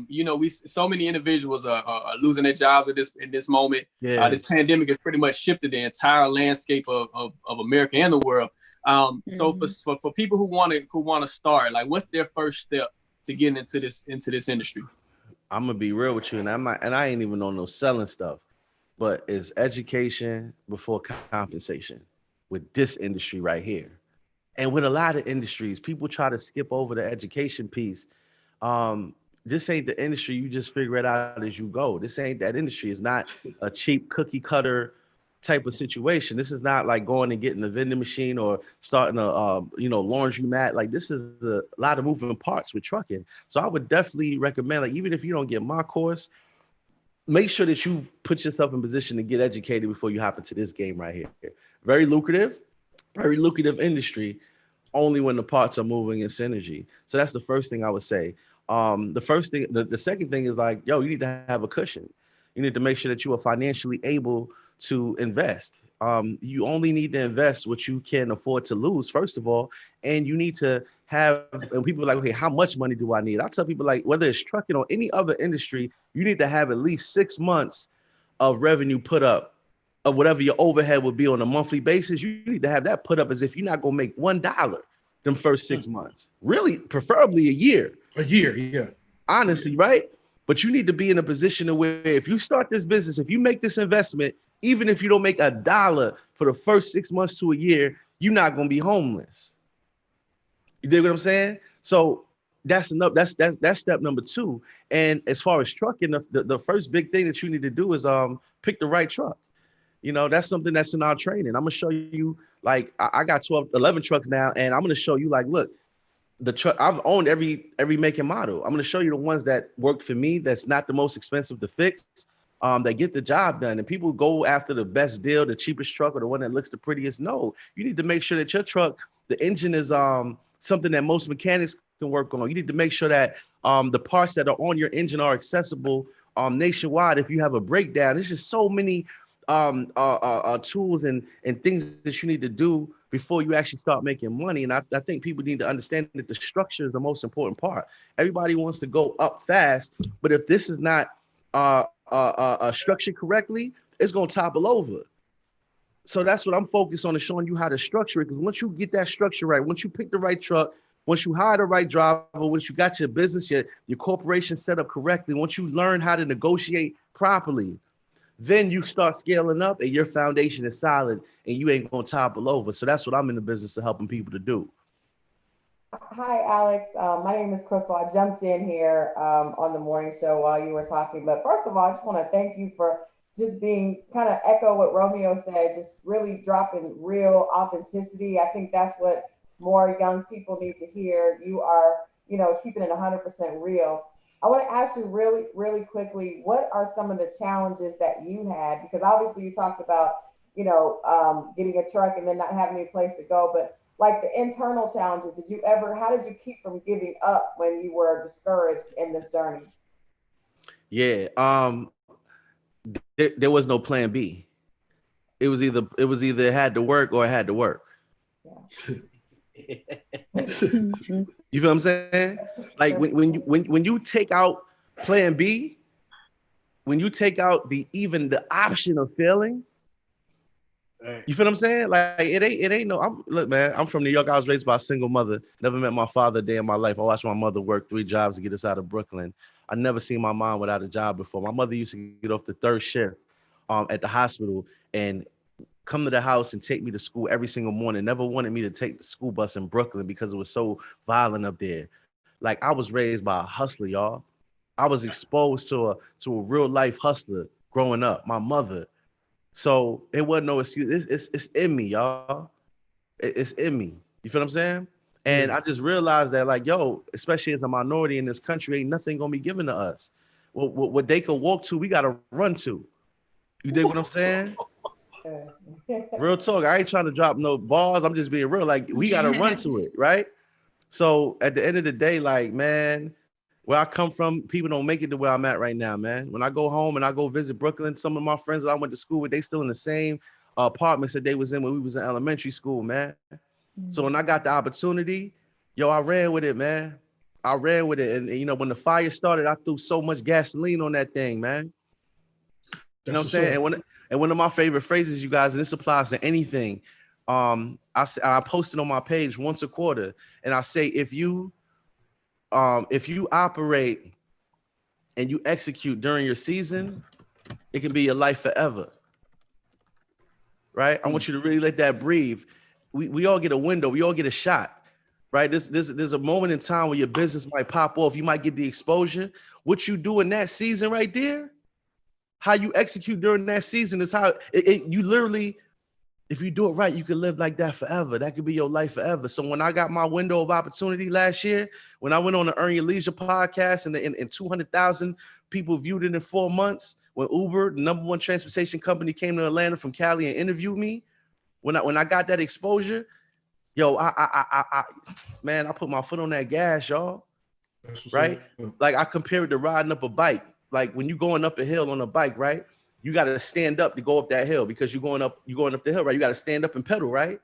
you know, so many individuals are losing their jobs in this moment. Yeah. This pandemic has pretty much shifted the entire landscape of America and the world. So for people who want to start, like, what's their first step to getting into this industry? I'm gonna be real with you, and I ain't even on no selling stuff, but it's education before compensation with this industry right here. And with a lot of industries, people try to skip over the education piece. This ain't the industry. You just figure it out as you go. This ain't that industry. It's not a cheap cookie cutter type of situation. This is not like going and getting a vending machine or starting a laundromat. Like this is a lot of moving parts with trucking. So I would definitely recommend, like, even if you don't get my course, make sure that you put yourself in position to get educated before you hop into this game right here. Very lucrative industry, only when the parts are moving in synergy. So that's the first thing I would say. The second thing is like, yo, you need to have a cushion. You need to make sure that you are financially able to invest. You only need to invest what you can afford to lose, first of all. And you need to have, and people are like, okay, how much money do I need? I tell people, like, whether it's trucking or any other industry, you need to have at least 6 months of revenue put up of whatever your overhead would be on a monthly basis. You need to have that put up as if you're not going to make $1 them first 6 months. Really, preferably a year. A year, yeah. Honestly, right? But you need to be in a position where if you start this business, if you make this investment, even if you don't make $1 for the first 6 months to a year, you're not going to be homeless. You dig what I'm saying? So that's enough. That's step number 2. And as far as trucking, the first big thing that you need to do is pick the right truck. You know, that's something that's in our training. I'm gonna show you, like, I got 11 trucks now, and I'm gonna show you, like, look, the truck I've owned every make and model. I'm gonna show you the ones that work for me, that's not the most expensive to fix, that get the job done. And people go after the best deal, the cheapest truck, or the one that looks the prettiest. No, you need to make sure that your truck, the engine is something that most mechanics can work on. You need to make sure that the parts that are on your engine are accessible nationwide if you have a breakdown. There's just so many tools and things that you need to do before you actually start making money. And I think people need to understand that the structure is the most important part. Everybody wants to go up fast, but if this is not structured correctly, it's gonna topple over. So that's what I'm focused on, is showing you how to structure it. Because once you get that structure right, once you pick the right truck, once you hire the right driver, once you got your business, your corporation set up correctly, once you learn how to negotiate properly, then you start scaling up and your foundation is solid and you ain't gonna topple over. So that's what I'm in the business of helping people to do. Hi, Alex. My name is Crystal. I jumped in here on the morning show while you were talking. But first of all, I just want to thank you for just being kind of echo what Romeo said, just really dropping real authenticity. I think that's what more young people need to hear. You are, keeping it 100% real. I want to ask you really, really quickly, what are some of the challenges that you had? Because obviously you talked about, getting a truck and then not having any place to go, but like the internal challenges, how did you keep from giving up when you were discouraged in this journey? Yeah, there was no plan B. It was either it had to work or it had to work. Yeah. You feel what I'm saying? Like when you take out plan B, when you take out even the option of failing, you feel what I'm saying? Like it ain't no. Look, man, I'm from New York. I was raised by a single mother. Never met my father a day in my life. I watched my mother work 3 jobs to get us out of Brooklyn. I never seen my mom without a job before. My mother used to get off the 3rd shift at the hospital and come to the house and take me to school every single morning. Never wanted me to take the school bus in Brooklyn because it was so violent up there. Like, I was raised by a hustler, y'all. I was exposed to a real life hustler growing up, my mother. So it wasn't no excuse. It's in me, y'all. It's in me. You feel what I'm saying? And I just realized that, like, yo, especially as a minority in this country, ain't nothing gonna be given to us. What they could walk to, we gotta run to. You dig what I'm saying? Real talk. I ain't trying to drop no bars. I'm just being real. Like, we gotta run to it, right? So at the end of the day, like, man, where I come from, people don't make it to where I'm at right now, man. When I go home and I go visit Brooklyn, some of my friends that I went to school with, they still in the same apartments that they was in when we was in elementary school, man. So when I got the opportunity, yo, I ran with it, man. I ran with it. And when the fire started, I threw so much gasoline on that thing, man. You know what I'm saying? And one of my favorite phrases, you guys, and this applies to anything. I posted on my page once a quarter, and I say, if you operate and you execute during your season, it can be your life forever. Right? I want you to really let that breathe. We all get a window, we all get a shot. Right? There's a moment in time where your business might pop off, you might get the exposure. What you do in that season right there, how you execute during that season is how you literally, if you do it right, you can live like that forever. That could be your life forever. So when I got my window of opportunity last year, when I went on the Earn Your Leisure podcast and 200,000 people viewed it in 4 months, when Uber, the #1 transportation company, came to Atlanta from Cali and interviewed me, when I got that exposure, yo, I man, I put my foot on that gas, y'all. Right? Like, I compare it to riding up a bike. Like, when you're going up a hill on a bike, right? You got to stand up to go up that hill because you're going up the hill, right? You got to stand up and pedal, right?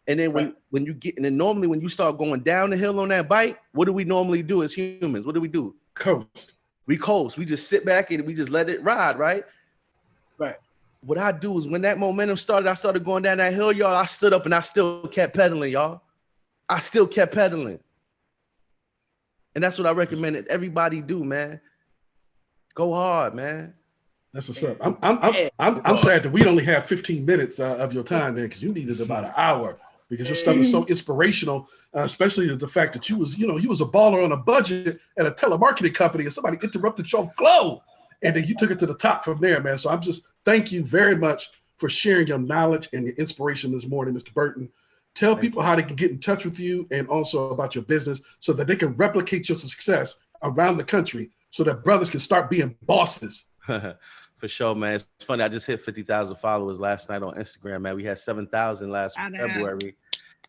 And then when you get, and then normally when you start going down the hill on that bike, what do we normally do as humans? What do we do? Coast. We coast. We just sit back and we just let it ride, right? Right. What I do is, when that momentum started, I started going down that hill, y'all. I stood up and I still kept pedaling, y'all. I still kept pedaling. And that's what I recommend that everybody do, man. Go hard, man. That's what's up. I'm sad that we only have 15 minutes of your time, man, because you needed about an hour, because your stuff is so inspirational, especially the fact that you was a baller on a budget at a telemarketing company and somebody interrupted your flow, and then you took it to the top from there, man. So thank you very much for sharing your knowledge and your inspiration this morning, Mr. Burton. Tell people how they can get in touch with you and also about your business so that they can replicate your success around the country so that brothers can start being bosses. For sure, man. It's funny. I just hit 50,000 followers last night on Instagram, man. We had 7,000 last February,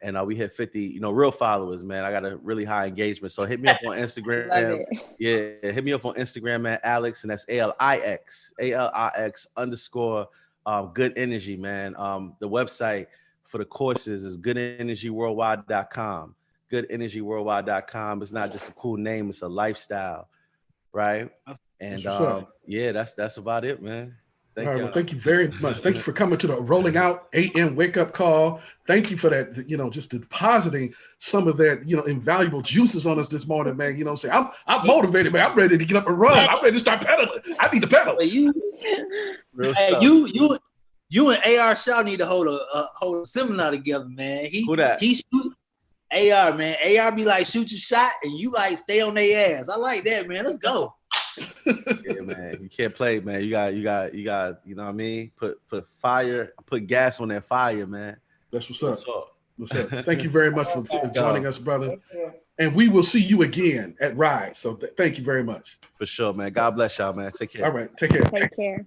and we hit 50, real followers, man. I got a really high engagement. So hit me up on Instagram. Yeah, hit me up on Instagram, man. Alex, and that's ALIX _ good energy, man. The website for the courses is goodenergyworldwide.com. Goodenergyworldwide.com. It's not just a cool name, it's a lifestyle, right? And That's what's up. yeah, that's about it, man. All right, well, thank you very much. Thank you for coming to the Rolling Out AM wake up call. Thank you for that, just depositing some of that, invaluable juices on us this morning, man. You know what I'm saying? I'm motivated, man. I'm ready to get up and run. I'm ready to start pedaling. I need to pedal. You and AR Shaw need to hold a seminar together, man. Who that? He shoot AR, man. AR be like, shoot your shot, and you like stay on their ass. I like that, man. Let's go. Yeah, man. You can't play, man. You got, you know what I mean? Put fire, put gas on that fire, man. That's what's up. What's up? Thank you very much for joining us, brother. And we will see you again at Ride. So thank you very much. For sure, man. God bless y'all, man. Take care. All right. Take care. Take care.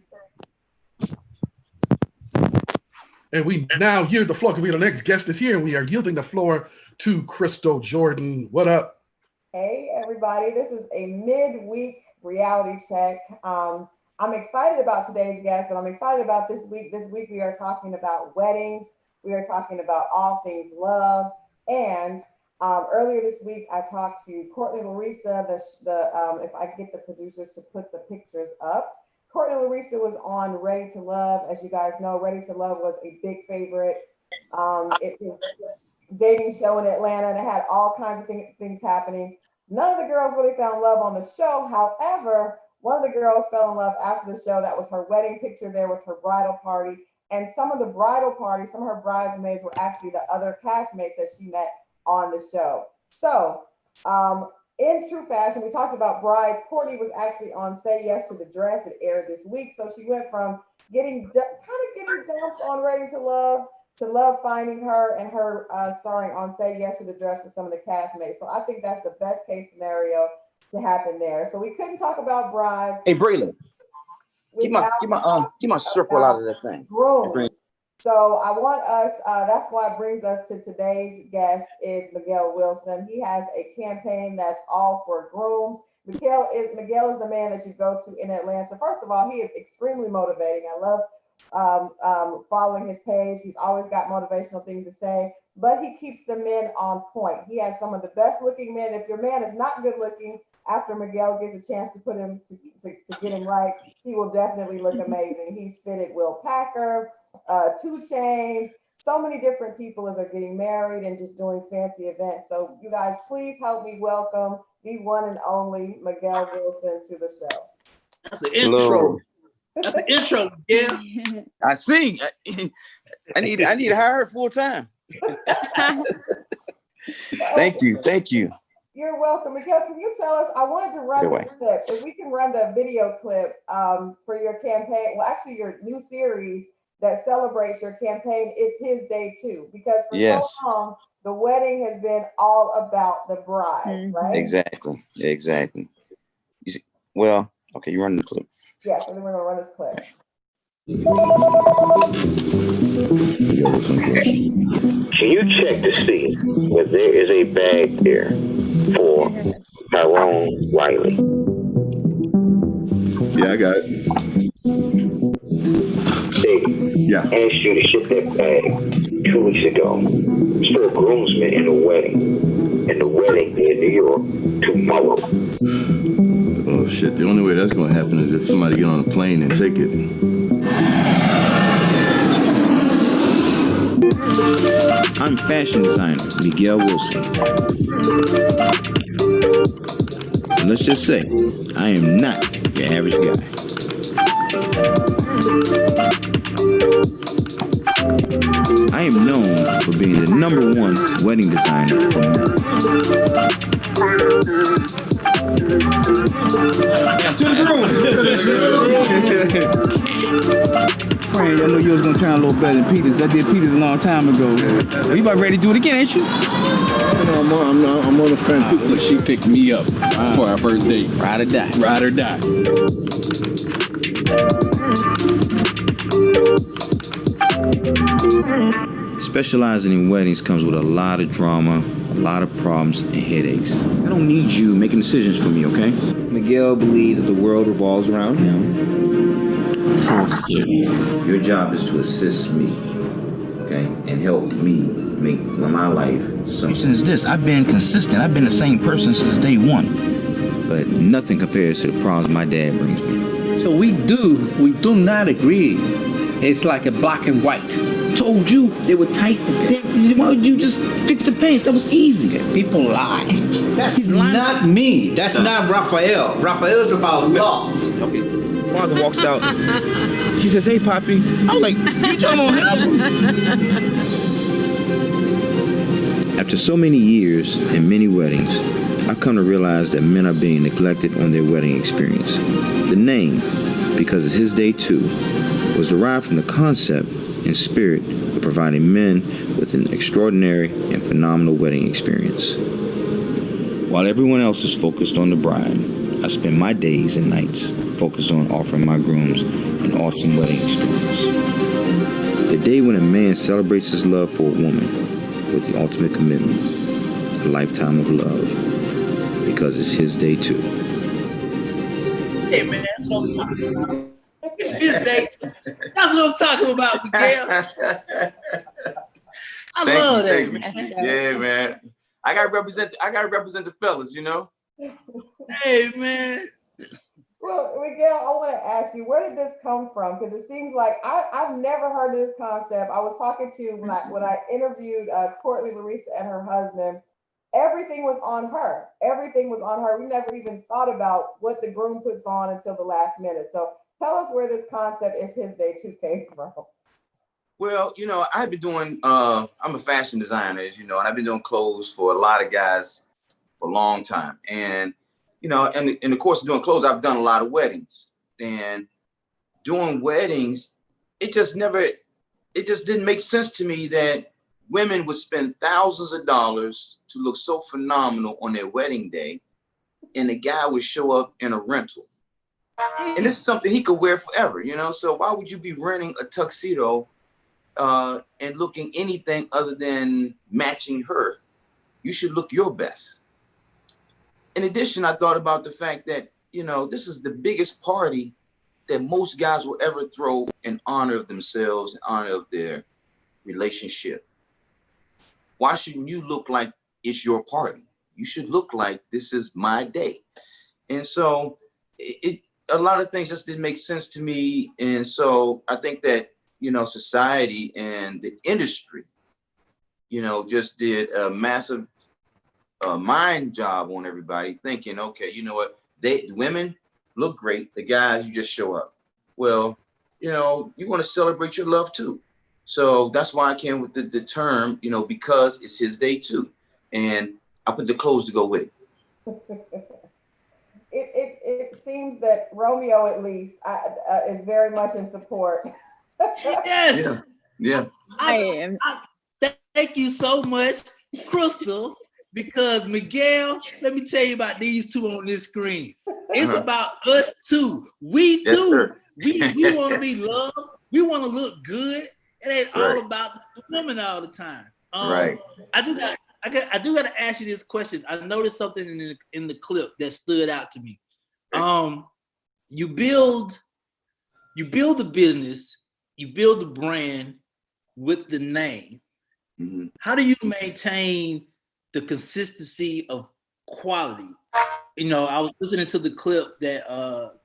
And we now yield the floor because the next guest is here, and we are yielding the floor to Crystal Jordan. What up? Hey, everybody. This is a midweek reality check. I'm excited about today's guest, but I'm excited about this week. This week, we are talking about weddings. We are talking about all things love. And earlier this week, I talked to Courtney Larissa, if I get the producers to put the pictures up. Courtney Larissa was on Ready to Love. As you guys know, Ready to Love was a big favorite. It was a dating show in Atlanta, and it had all kinds of things happening. None of the girls really found love on the show. However, one of the girls fell in love after the show. That was her wedding picture there with her bridal party. And some of the bridal party, some of her bridesmaids were actually the other castmates that she met on the show. So, in true fashion, we talked about brides. Courtney was actually on Say Yes to the Dress. It aired this week. So she went from getting dumped on Ready to Love finding her, and her starring on Say Yes to the Dress with some of the castmates. So I think that's the best case scenario to happen there. So we couldn't talk about brides. Hey, Braylon, get my circle out of that thing. Grooms. So I want us, that's why it brings us to today's guest is Miguel Wilson. He has a campaign that's all for grooms. Miguel is the man that you go to in Atlanta. First of all, he is extremely motivating. I love following his page. He's always got motivational things to say, but he keeps the men on point. He has some of the best looking men. If your man is not good looking, after Miguel gets a chance to put him to get him right, he will definitely look amazing. He's fitted Will Packer, 2 Chainz, so many different people as they're getting married and just doing fancy events. So you guys, please help me welcome the one and only Miguel Wilson to the show. That's an intro. That's an intro, yeah. I see. I need to hire her full time. Thank you. You're welcome. Miguel, can you tell us, I wanted to run the clip, if we can run the video clip for your campaign, well, actually your new series that celebrates your campaign is His Day Too, because for so long, the wedding has been all about the bride, right? Exactly. You see, well, okay, you run the clip. Yes, I think we're gonna run this clip. Can you check to see if there is a bag there for Tyrone Wiley? Yeah, I got it. Yeah. Asked you to ship that bag 2 weeks ago. It's for a groomsman in a wedding. And the wedding in New York tomorrow. Oh shit, the only way that's gonna happen is if somebody get on a plane and take it. I'm fashion designer Miguel Wilson. And let's just say, I am not your average guy. I am known for being the #1 wedding designer for America. Frank, I know you was gonna try a little better than Peters. I did Peters a long time ago. You about ready to do it again, ain't you? I'm on the fence. So she picked me up for our first date. Ride or die. Ride or die. Specializing in weddings comes with a lot of drama, a lot of problems, and headaches. I don't need you making decisions for me, okay? Miguel believes that the world revolves around him. False. Your job is to assist me, okay, and help me make my life simple. Since this, I've been consistent. I've been the same person since day one. but nothing compares to the problems my dad brings me. So we do not agree. It's like a black and white. Told you they were tight. Why would you just fix the paints? That was easy. People lie. That's not me. That's not Raphael. Raphael is about love. Okay. Father walks out. She says, "Hey, Poppy." I was like, "You talking about him?" After so many years and many weddings, I've come to realize that men are being neglected on their wedding experience. The name, because it's his day too, was derived from the concept and spirit of providing men with an extraordinary and phenomenal wedding experience. While everyone else is focused on the bride, I spend my days and nights focused on offering my grooms an awesome wedding experience. The day when a man celebrates his love for a woman with the ultimate commitment, a lifetime of love, because it's his day too. Hey man, that's what I'm talking about. It's his day. That's what I'm talking about, Miguel. I love that, man. Yeah, man. I gotta represent the fellas, you know. Hey, man. Well, Miguel, I want to ask you, where did this come from? Because it seems like I've never heard of this concept. I was talking to when I interviewed Courtney Larissa and her husband. Everything was on her. Everything was on her. We never even thought about what the groom puts on until the last minute. So tell us where this concept "It's His Day Too" came from. Well, you know, I've been doing, I'm a fashion designer, as you know, and I've been doing clothes for a lot of guys for a long time. And, you know, and in the course of doing clothes, I've done a lot of weddings. And doing weddings, it just didn't make sense to me that women would spend thousands of dollars to look so phenomenal on their wedding day, and the guy would show up in a rental. And this is something he could wear forever, you know? So why would you be renting a tuxedo and looking anything other than matching her? You should look your best. In addition, I thought about the fact that, you know, this is the biggest party that most guys will ever throw in honor of themselves, in honor of their relationship. Why shouldn't you look like it's your party? You should look like this is my day. And so a lot of things just didn't make sense to me. And so I think that, you know, society and the industry, you know, just did a massive mind job on everybody, thinking, okay, you know what, the women look great, the guys, you just show up. Well, you know, you want to celebrate your love too. So that's why I came with the term, you know, because it's his day too. And I put the clothes to go with it. It seems that Romeo, at least, is very much in support. Yes. Yeah. I am. Thank you so much, Crystal, because Miguel, let me tell you about these two on this screen. It's about us too. We too. Yes, we want to be loved. We want to look good. It ain't all about the woman all the time. Right. I do got to ask you this question. I noticed something in the clip that stood out to me. You build the business, you build the brand with the name. Mm-hmm. How do you maintain the consistency of quality? You know, I was listening to the clip that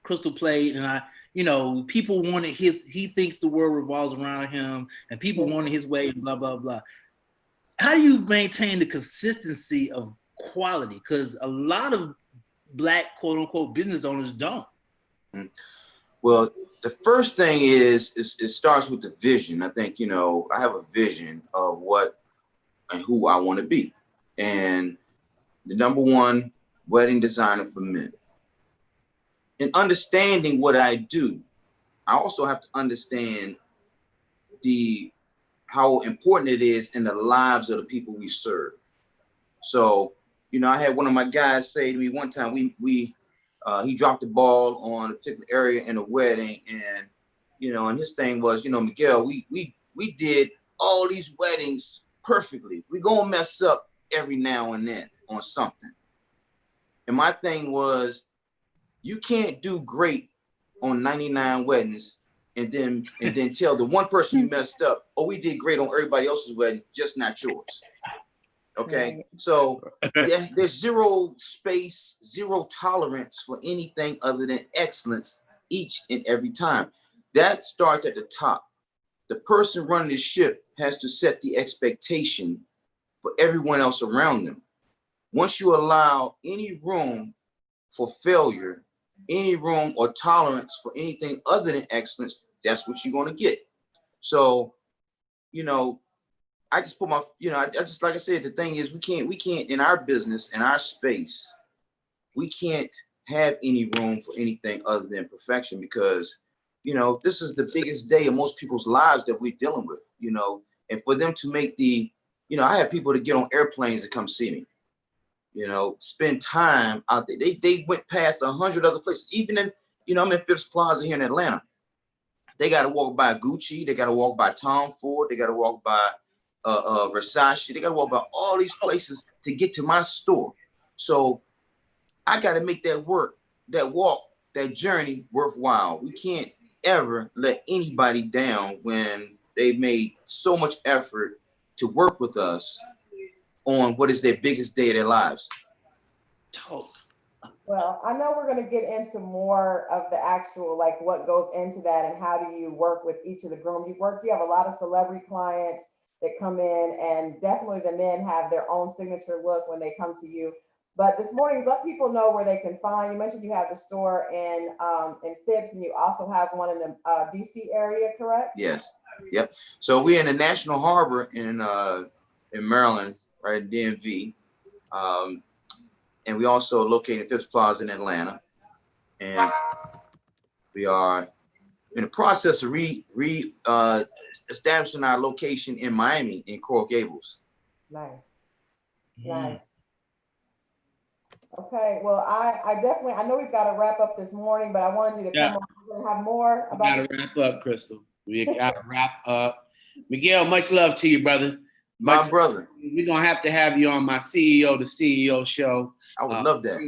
Crystal played, and people wanted he thinks the world revolves around him, and people wanted his way, and blah, blah, blah. How do you maintain the consistency of quality? Because a lot of Black, quote unquote, business owners don't. Well, the first thing is it starts with the vision. I think, you know, I have a vision of what and who I want to be. And the number one wedding designer for men. In understanding what I do, I also have to understand how important it is in the lives of the people we serve. So, you know, I had one of my guys say to me one time, he dropped the ball on a particular area in a wedding, and, you know, and his thing was, you know, Miguel, we did all these weddings perfectly. We gonna mess up every now and then on something. And my thing was, you can't do great on 99 weddings and then tell the one person you messed up, oh, we did great on everybody else's wedding, just not yours. Okay, Right. so there's zero space, zero tolerance for anything other than excellence each and every time. That starts at the top. The person running the ship has to set the expectation for everyone else around them. Once you allow any room for failure, any room or tolerance for anything other than excellence, that's what you're going to get. So, you know, I just put my, you know, I just, like I said, the thing is we can't in our business, in our space, we can't have any room for anything other than perfection, because, you know, this is the biggest day of most people's lives that we're dealing with, you know, and for them to make the, you know, I have people to get on airplanes to come see me, you know, spend time out there. They went past 100 other places, even in, you know, I'm in Phipps Plaza here in Atlanta. They got to walk by Gucci. They got to walk by Tom Ford. They got to walk by Versace. They got to walk by all these places to get to my store. So I got to make that walk, that journey worthwhile. We can't ever let anybody down when they've made so much effort to work with us on what is their biggest day of their lives. Talk. Well, I know we're going to get into more of the actual, like what goes into that and how do you work with each of the grooms. You have a lot of celebrity clients that come in, and definitely the men have their own signature look when they come to you. But this morning, let people know where they can find. You mentioned you have the store in Phipps, and you also have one in the DC area, correct? Yes. Yep. So we're in the National Harbor in Maryland, right at DMV. And we also located in Phipps Plaza in Atlanta. And we are in the process of establishing our location in Miami in Coral Gables. Nice. Nice. Okay, well, I definitely, I know we've got to wrap up this morning, but I wanted you to come on. We're going to have more about We got to wrap up, Crystal. We got to wrap up. Miguel, much love to you, brother. My brother. We're going to have you on my CEO to CEO show. I would love that.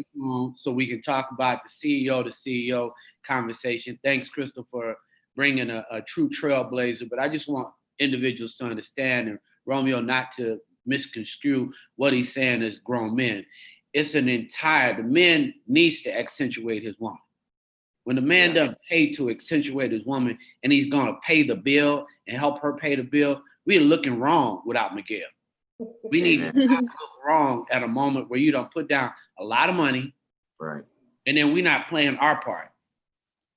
So we can talk about the CEO to CEO conversation. Thanks, Crystal, for bringing a true trailblazer. But I just want individuals to understand, and Romeo not to misconstrue what he's saying as grown men. It's the man needs to accentuate his woman. When the man doesn't pay to accentuate his woman and he's going to pay the bill and help her pay the bill, we're looking wrong without Miguel. We need to not look wrong at a moment where you don't put down a lot of money, right? And then we're not playing our part.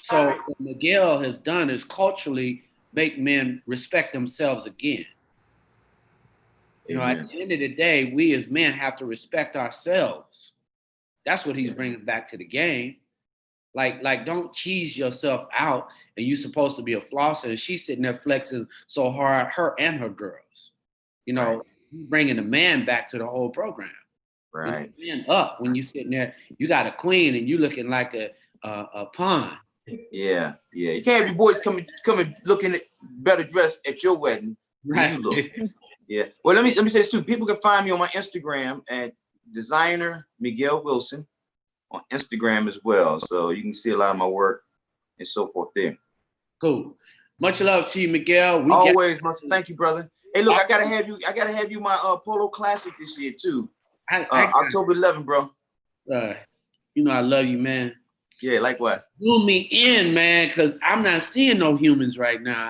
So what Miguel has done is culturally make men respect themselves again. You know, at the end of the day, we as men have to respect ourselves. That's what he's bringing back to the game. Like, don't cheese yourself out, and you're supposed to be a flosser, and she's sitting there flexing so hard, her and her girls. You know, bringing the man back to the whole program. Right. Man up when you're sitting there, you got a queen, and you looking like a pawn. Yeah. You can't have your boys coming looking better dressed at your wedding than you look. Yeah. Well, let me say this too. People can find me on my Instagram at designer Miguel Wilson on Instagram as well. So you can see a lot of my work and so forth there. Cool. Much love to you, Miguel. Always must. Thank you, brother. Hey, look, I gotta have you my Polo Classic this year too. October 11th, bro. You know I love you, man. Yeah, likewise. Zoom me in, man, because I'm not seeing no humans right now.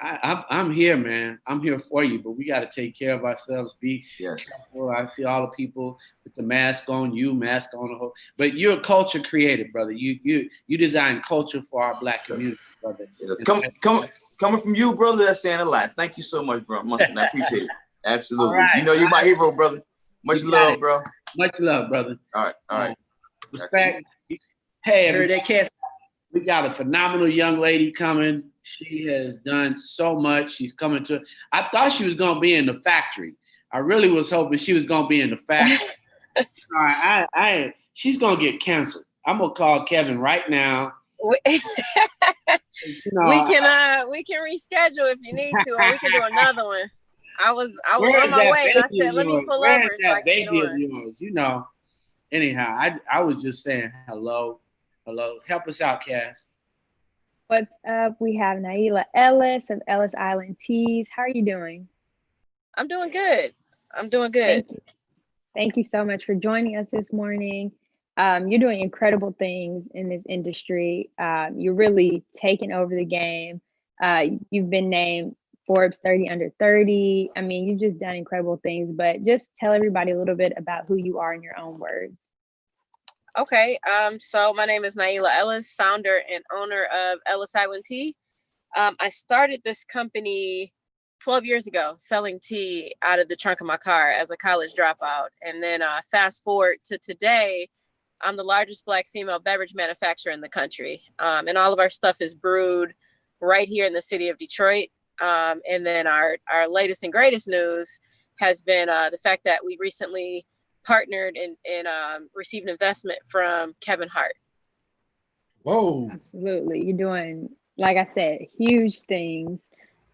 I'm here, man. I'm here for you, but we got to take care of ourselves. Be careful. I see all the people with the mask on, mask on the whole. But you're a culture creator, brother. You design culture for our Black community, brother. Coming from you, brother, that's saying a lot. Thank you so much, bro. I appreciate it. Absolutely. Right, you're my hero, brother. Much love, bro. Much love, brother. All right. Respect. Hey, heard that cast. We got a phenomenal young lady coming. She has done so much. She's coming to. I thought she was going to be in the factory. I really was hoping she was going to be in the factory. She's going to get canceled. I'm going to call Kevin right now. We can reschedule if you need to, or we can do another one. I was on my way, and I said, let me pull over so I can get on. Yours? You know. Anyhow, I was just saying hello. Help us out, Cass. What's up? We have Naila Ellis of Ellis Island Teas. How are you doing? I'm doing good. I'm doing good. Thank you. Thank you so much for joining us this morning. You're doing incredible things in this industry. You're really taking over the game. You've been named Forbes 30 under 30. I mean, you've just done incredible things, but just tell everybody a little bit about who you are in your own words. Okay. So my name is Naila Ellis, founder and owner of Ellis Island Tea. I started this company 12 years ago, selling tea out of the trunk of my car as a college dropout. And then fast forward to today, I'm the largest Black female beverage manufacturer in the country. And all of our stuff is brewed right here in the city of Detroit. And then our latest and greatest news has been the fact that we recently partnered and received an investment from Kevin Hart. Whoa. Absolutely. You're doing, like I said, huge things.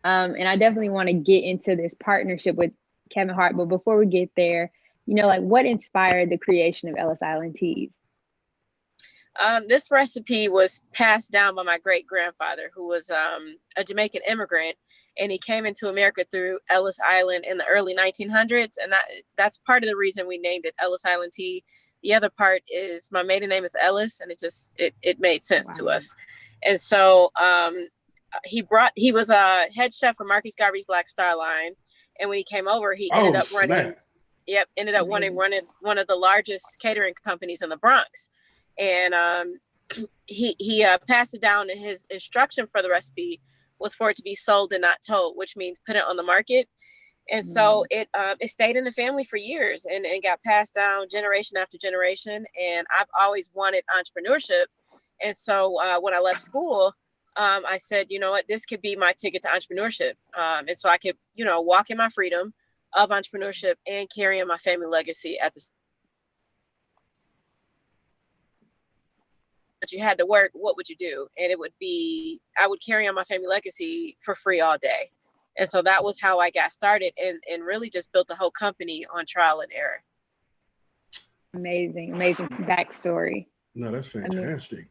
And I definitely want to get into this partnership with Kevin Hart. But before we get there, like what inspired the creation of Ellis Island Teas? This recipe was passed down by my great grandfather, who was a Jamaican immigrant, and he came into America through Ellis Island in the early 1900s. And that's part of the reason we named it Ellis Island Tea. The other part is my maiden name is Ellis, and it made sense to us. And so he was a head chef for Marcus Garvey's Black Star Line. And when he came over, he ended up running one of the largest catering companies in the Bronx. And he passed it down, and his instruction for the recipe was for it to be sold and not told, which means put it on the market. And so it stayed in the family for years and got passed down generation after generation. And I've always wanted entrepreneurship. And so when I left school, I said, you know what, this could be my ticket to entrepreneurship. And so I could, walk in my freedom of entrepreneurship and carry on my family legacy at the same time. But you had to work, what would you do? And it would be, I would carry on my family legacy for free all day. And so that was how I got started and really just built the whole company on trial and error. Amazing backstory. No, that's fantastic.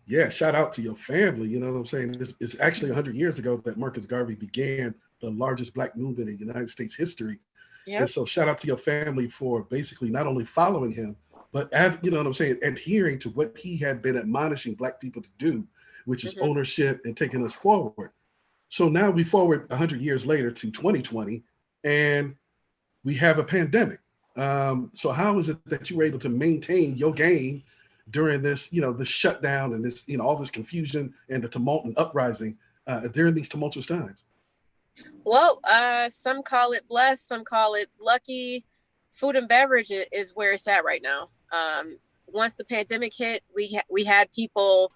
Yeah, shout out to your family. You know what I'm saying? It's actually 100 years ago that Marcus Garvey began the largest Black movement in United States history. Yep. And so shout out to your family for basically not only following him, but adhering to what he had been admonishing Black people to do, which is ownership and taking us forward. So now we forward 100 years later to 2020, and we have a pandemic. So how is it that you were able to maintain your game during this, the shutdown and this, all this confusion and the tumult and uprising during these tumultuous times? Well, some call it blessed, some call it lucky. Food and beverage is where it's at right now. Once the pandemic hit, we had people,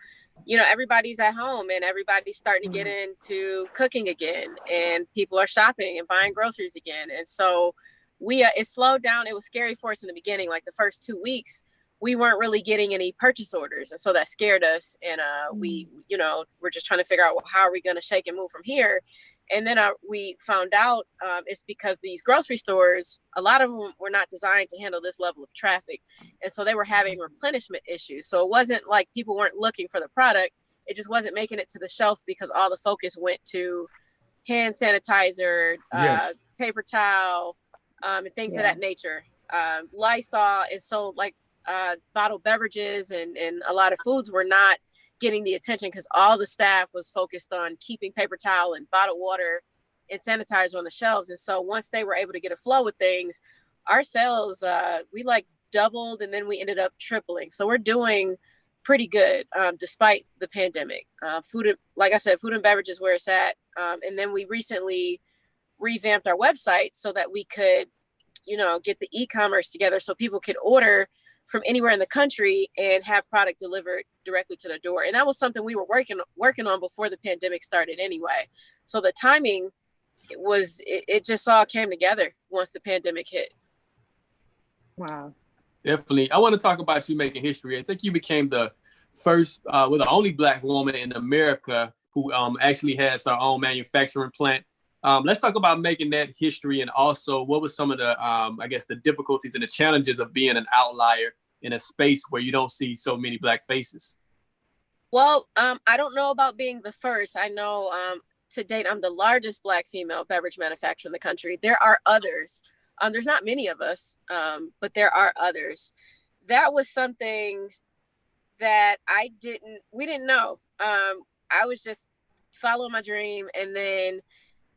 everybody's at home and everybody's starting to get into cooking again, and people are shopping and buying groceries again. And so it slowed down. It was scary for us in the beginning, like the first 2 weeks. We weren't really getting any purchase orders. And so that scared us. And we're just trying to figure out, well, how are we going to shake and move from here? And then we found out it's because these grocery stores, a lot of them were not designed to handle this level of traffic. And so they were having replenishment issues. So it wasn't like people weren't looking for the product. It just wasn't making it to the shelf because all the focus went to hand sanitizer, paper towel, and things of that nature. Lysol. And so bottled beverages and a lot of foods were not getting the attention because all the staff was focused on keeping paper towel and bottled water and sanitizer on the shelves. And so once they were able to get a flow with things, our sales, we doubled, and then we ended up tripling. So we're doing pretty good despite the pandemic. Food and beverage is where it's at. And then we recently revamped our website so that we could, get the e-commerce together so people could order from anywhere in the country and have product delivered directly to their door. And that was something we were working on before the pandemic started anyway. So the timing it just all came together once the pandemic hit. Wow. Definitely. I want to talk about you making history. I think you became the first, the only Black woman in America who actually has her own manufacturing plant. Let's talk about making that history, and also what was some of the, the difficulties and the challenges of being an outlier in a space where you don't see so many Black faces. Well, I don't know about being the first. I know to date, I'm the largest Black female beverage manufacturer in the country. There are others, There's not many of us, but there are others. That was something that we didn't know. I was just following my dream. And then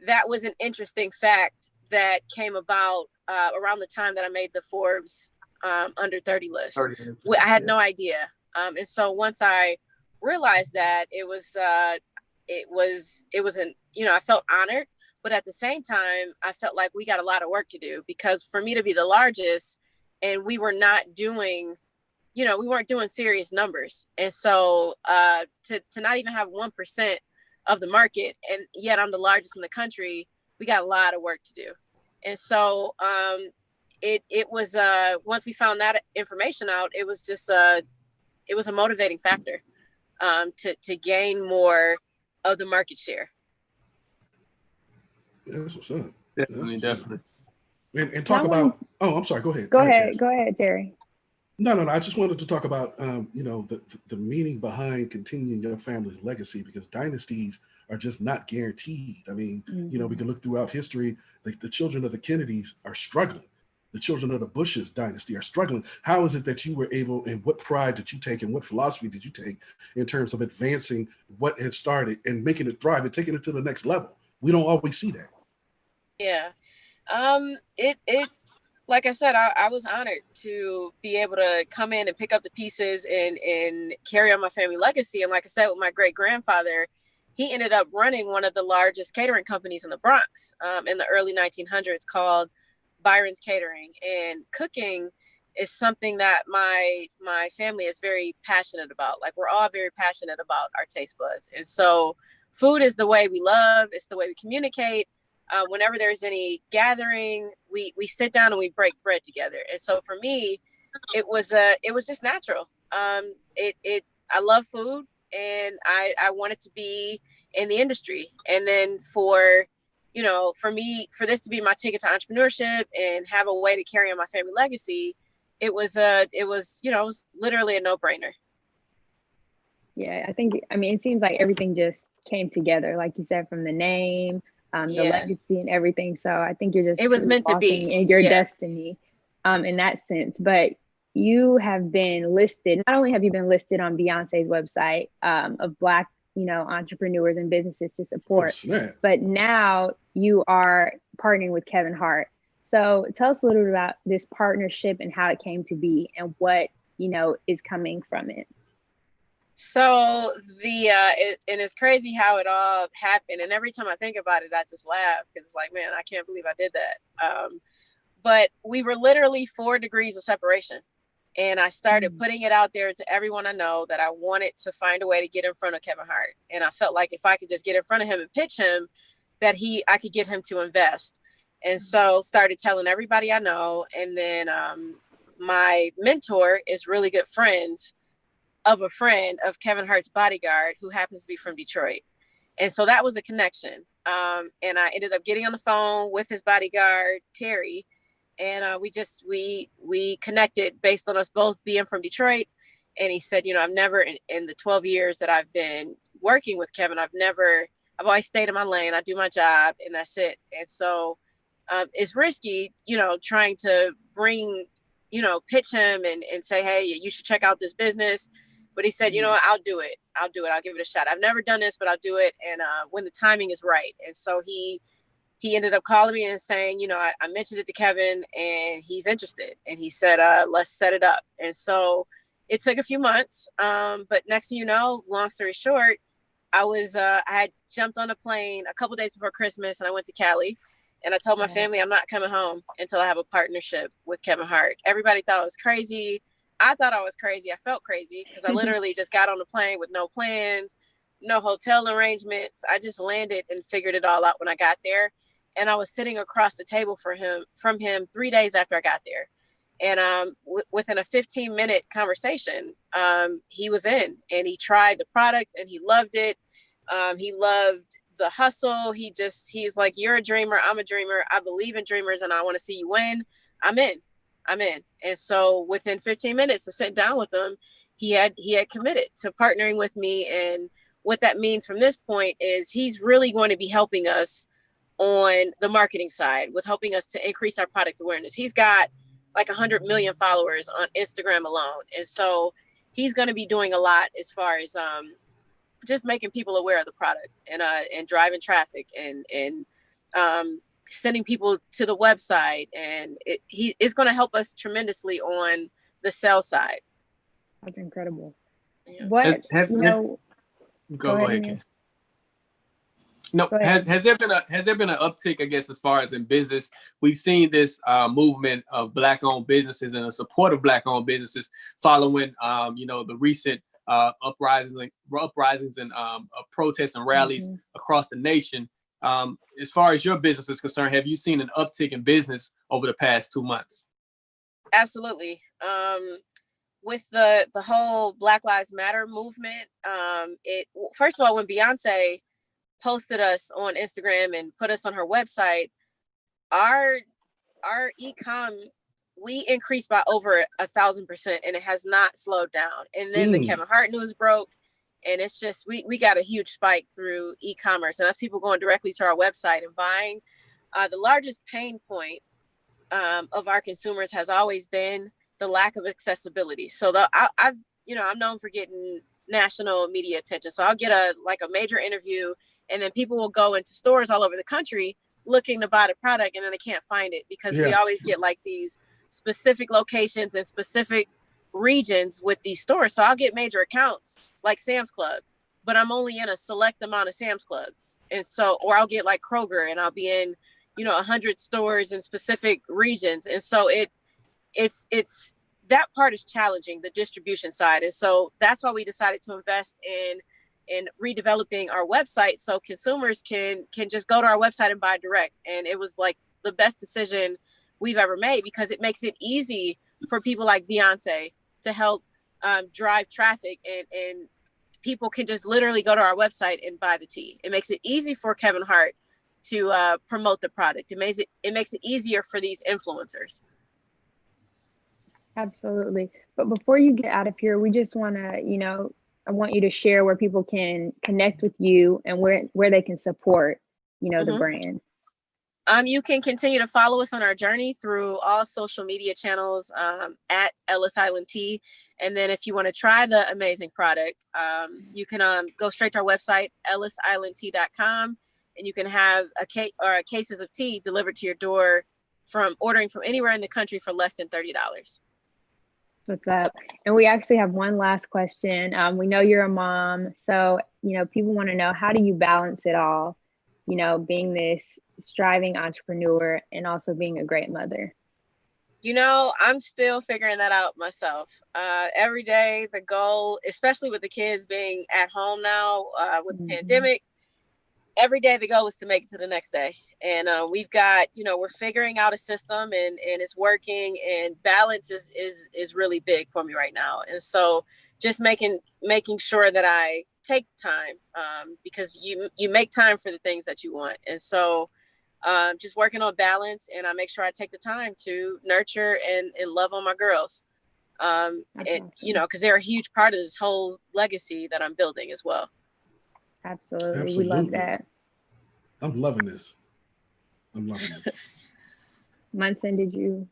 that was an interesting fact that came about around the time that I made the Forbes under 30 list. I had no idea. And so once I realized that, it was an, I felt honored, but at the same time, I felt like we got a lot of work to do, because for me to be the largest, and we were not doing, we weren't doing serious numbers. And so to not even have 1% of the market, and yet I'm the largest in the country, we got a lot of work to do. And so it was once we found that information out, it was just it was a motivating factor to gain more of the market share. Yeah, that's what's up. Definitely. And talk about. Oh, I'm sorry. Go ahead. Go ahead, Terry. No. I just wanted to talk about, the meaning behind continuing your family's legacy, because dynasties are just not guaranteed. I mean, we can look throughout history. The children of the Kennedys are struggling. The children of the Bush's dynasty are struggling. How is it that you were able, and what pride did you take, and what philosophy did you take in terms of advancing what had started and making it thrive and taking it to the next level? We don't always see that. Yeah. It like I said, I was honored to be able to come in and pick up the pieces and carry on my family legacy. And like I said, with my great grandfather, he ended up running one of the largest catering companies in the Bronx in the early 1900s, called Byron's Catering. And cooking is something that my family is very passionate about. Like, we're all very passionate about our taste buds. And so food is the way we love. It's the way we communicate. Whenever there's any gathering, we sit down and we break bread together. And so for me, it was just natural. I love food, and I wanted to be in the industry. And then for me, for this to be my ticket to entrepreneurship and have a way to carry on my family legacy, it was literally a no-brainer. Yeah, it seems like everything just came together, like you said, from the name, the legacy and everything. So I think it was meant to be in your destiny, in that sense. But you have been listed. Not only have you been listed on Beyonce's website of Black, entrepreneurs and businesses to support, but now you are partnering with Kevin Hart. So tell us a little bit about this partnership and how it came to be, and what is coming from it. So and it's crazy how it all happened. And every time I think about it, I just laugh, because it's like, man, I can't believe I did that. But we were literally 4 degrees of separation. And I started putting it out there to everyone I know that I wanted to find a way to get in front of Kevin Hart. And I felt like if I could just get in front of him and pitch him, that I could get him to invest. And so started telling everybody I know. And then my mentor is really good friends of a friend of Kevin Hart's bodyguard, who happens to be from Detroit. And so that was a connection. And I ended up getting on the phone with his bodyguard, Terry. And we connected based on us both being from Detroit. And he said, I've never, in the 12 years that I've been working with Kevin, I've always stayed in my lane. I do my job, and that's it. And so it's risky, trying to bring, pitch him and say, hey, you should check out this business. But he said, I'll do it. I'll give it a shot. I've never done this, but I'll do it. And when the timing is right. And so he ended up calling me and saying, I mentioned it to Kevin and he's interested. And he said, let's set it up. And so it took a few months. But next thing you know, long story short, I had jumped on a plane a couple days before Christmas, and I went to Cali. And I told my family, I'm not coming home until I have a partnership with Kevin Hart. Everybody thought I was crazy. I thought I was crazy. I felt crazy because I literally just got on the plane with no plans, no hotel arrangements. I just landed and figured it all out when I got there. And I was sitting across the table from him 3 days after I got there. And within a 15-minute conversation, he was in, and he tried the product and he loved it. He loved the hustle. He's like, you're a dreamer. I'm a dreamer. I believe in dreamers and I want to see you win. I'm in. And so within 15 minutes to sit down with him, he had committed to partnering with me. And what that means from this point is he's really going to be helping us on the marketing side with helping us to increase our product awareness. He's got like 100 million followers on Instagram alone. And so he's going to be doing a lot as far as just making people aware of the product and driving traffic and sending people to the website. And it's going to help us tremendously on the sell side. That's incredible. Yeah. What, Go ahead, Casey. No, has there been an uptick, I guess, as far as in business? We've seen this movement of Black-owned businesses and the support of Black-owned businesses following, the recent uprisings and protests and rallies across the nation. As far as your business is concerned, have you seen an uptick in business over the past 2 months? Absolutely. With the whole Black Lives Matter movement, first of all, when Beyonce posted us on Instagram and put us on her website, our e-com, we increased by over 1,000%, and it has not slowed down. And then the Kevin Hart news broke, and it's just we got a huge spike through e-commerce, and that's people going directly to our website and buying. The largest pain point of our consumers has always been the lack of accessibility. So I'm known for getting national media attention. So I'll get a major interview, and then people will go into stores all over the country looking to buy the product, and then they can't find it because we always get like these specific locations and specific regions with these stores. So I'll get major accounts like Sam's Club, but I'm only in a select amount of Sam's Clubs. And so, or I'll get like Kroger, and I'll be in, 100 stores in specific regions. And so it's that part is challenging, the distribution side. And so that's why we decided to invest in redeveloping our website so consumers can just go to our website and buy direct. And it was like the best decision we've ever made because it makes it easy for people like Beyonce to help drive traffic, and people can just literally go to our website and buy the tea. It makes it easy for Kevin Hart to promote the product. It makes it easier for these influencers. Absolutely. But before you get out of here, we just want to, I want you to share where people can connect with you and where they can support, the brand. You can continue to follow us on our journey through all social media channels at Ellis Island Tea. And then if you want to try the amazing product, you can go straight to our website, ellisislandtea.com, and you can have cases of tea delivered to your door from ordering from anywhere in the country for less than $30. What's up? And we actually have one last question. We know you're a mom, so people want to know, how do you balance it all? Being this striving entrepreneur and also being a great mother. I'm still figuring that out myself. Every day, the goal, especially with the kids being at home now with the pandemic, every day the goal is to make it to the next day. And we've got, we're figuring out a system and it's working, and balance is really big for me right now. And so just making sure that I take the time because you make time for the things that you want. And so just working on balance, and I make sure I take the time to nurture and love on my girls. And, awesome. Because they're a huge part of this whole legacy that I'm building as well. Absolutely. We love that. I'm loving this. Munson, did you?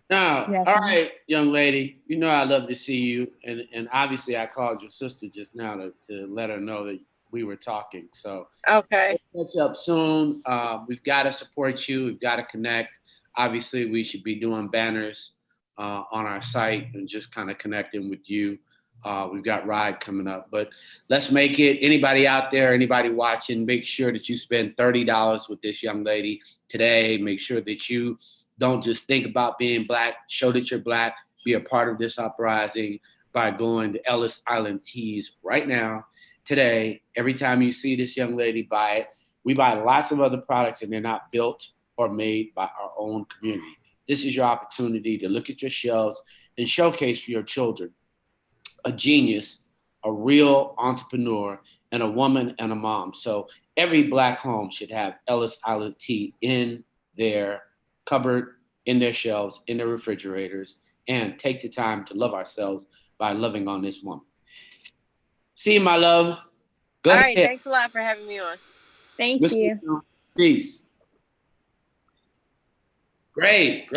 Now, all right, young lady, I love to see you. And obviously I called your sister just now to let her know that we were talking. So okay, let's catch up soon. We've got to support you. We've got to connect. Obviously, we should be doing banners on our site and just kind of connecting with you. We've got Ride coming up, but let's make it. Anybody out there, anybody watching, make sure that you spend $30 with this young lady today. Make sure that you don't just think about being Black. Show that you're Black. Be a part of this uprising by going to Ellis Island Teas right now, today. Every time you see this young lady, buy it. We buy lots of other products, and they're not built or made by our own community. This is your opportunity to look at your shelves and showcase for your children a genius, a real entrepreneur, and a woman and a mom. So every Black home should have Ellis Island Tea in their cupboard, in their shelves, in their refrigerators, and take the time to love ourselves by loving on this woman. See you, my love. Go All ahead. right, thanks a lot for having me on. Thank you. Peace. Great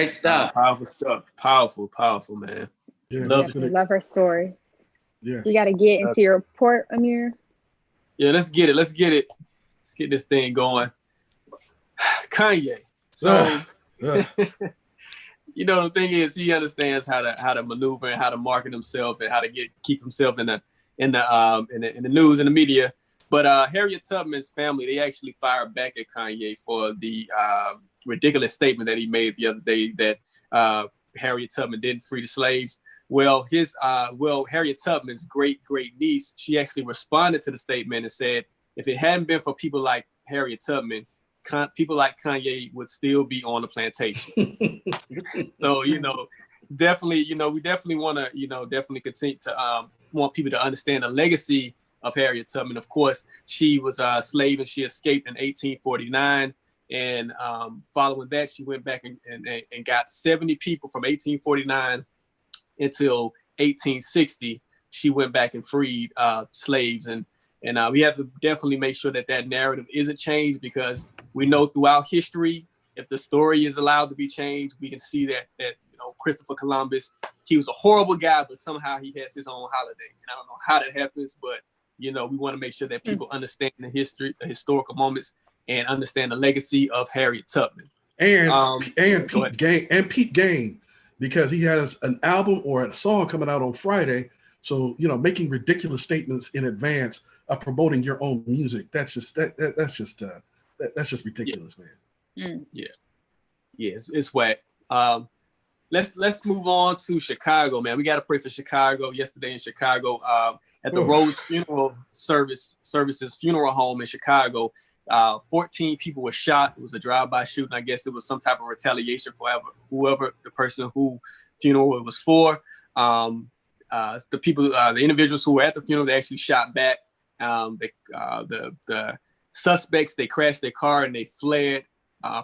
stuff. Powerful stuff. Powerful, man. Yeah, love her story. Yes. We got to get into your report, Amir. Yeah, let's get it. Let's get this thing going. Kanye. So, you know, the thing is, he understands how to maneuver and how to market himself and how to keep himself in the news and the media. But Harriet Tubman's family, they actually fired back at Kanye for the ridiculous statement that he made the other day that Harriet Tubman didn't free the slaves. Well, Harriet Tubman's great niece, she actually responded to the statement and said, if it hadn't been for people like Harriet Tubman, people like Kanye would still be on the plantation. So, you know, definitely, you know, we definitely want to, you know, definitely continue to want people to understand the legacy of Harriet Tubman. Of course, she was a slave and she escaped in 1849. And following that, she went back and got 70 people from 1849 until 1860. She went back and freed slaves. And we have to definitely make sure that narrative isn't changed, because we know throughout history, if the story is allowed to be changed, we can see that you know, Christopher Columbus, he was a horrible guy, but somehow he has his own holiday. And I don't know how that happens, but you know, we want to make sure that people understand the historical moments, and understand the legacy of Harriet Tubman. And Pete Gang, because he has an album or a song coming out on Friday. So, you know, making ridiculous statements in advance of promoting your own music, that's just ridiculous, man. Yeah, it's whack. Let's move on to Chicago, man. We got to pray for Chicago. Yesterday in Chicago, at the Rose Funeral Services funeral home in Chicago, 14 people were shot. It was a drive-by shooting. I guess it was some type of retaliation for whoever the person who funeral it was for. The people, the individuals who were at the funeral, they actually shot back. The suspects, they crashed their car and they fled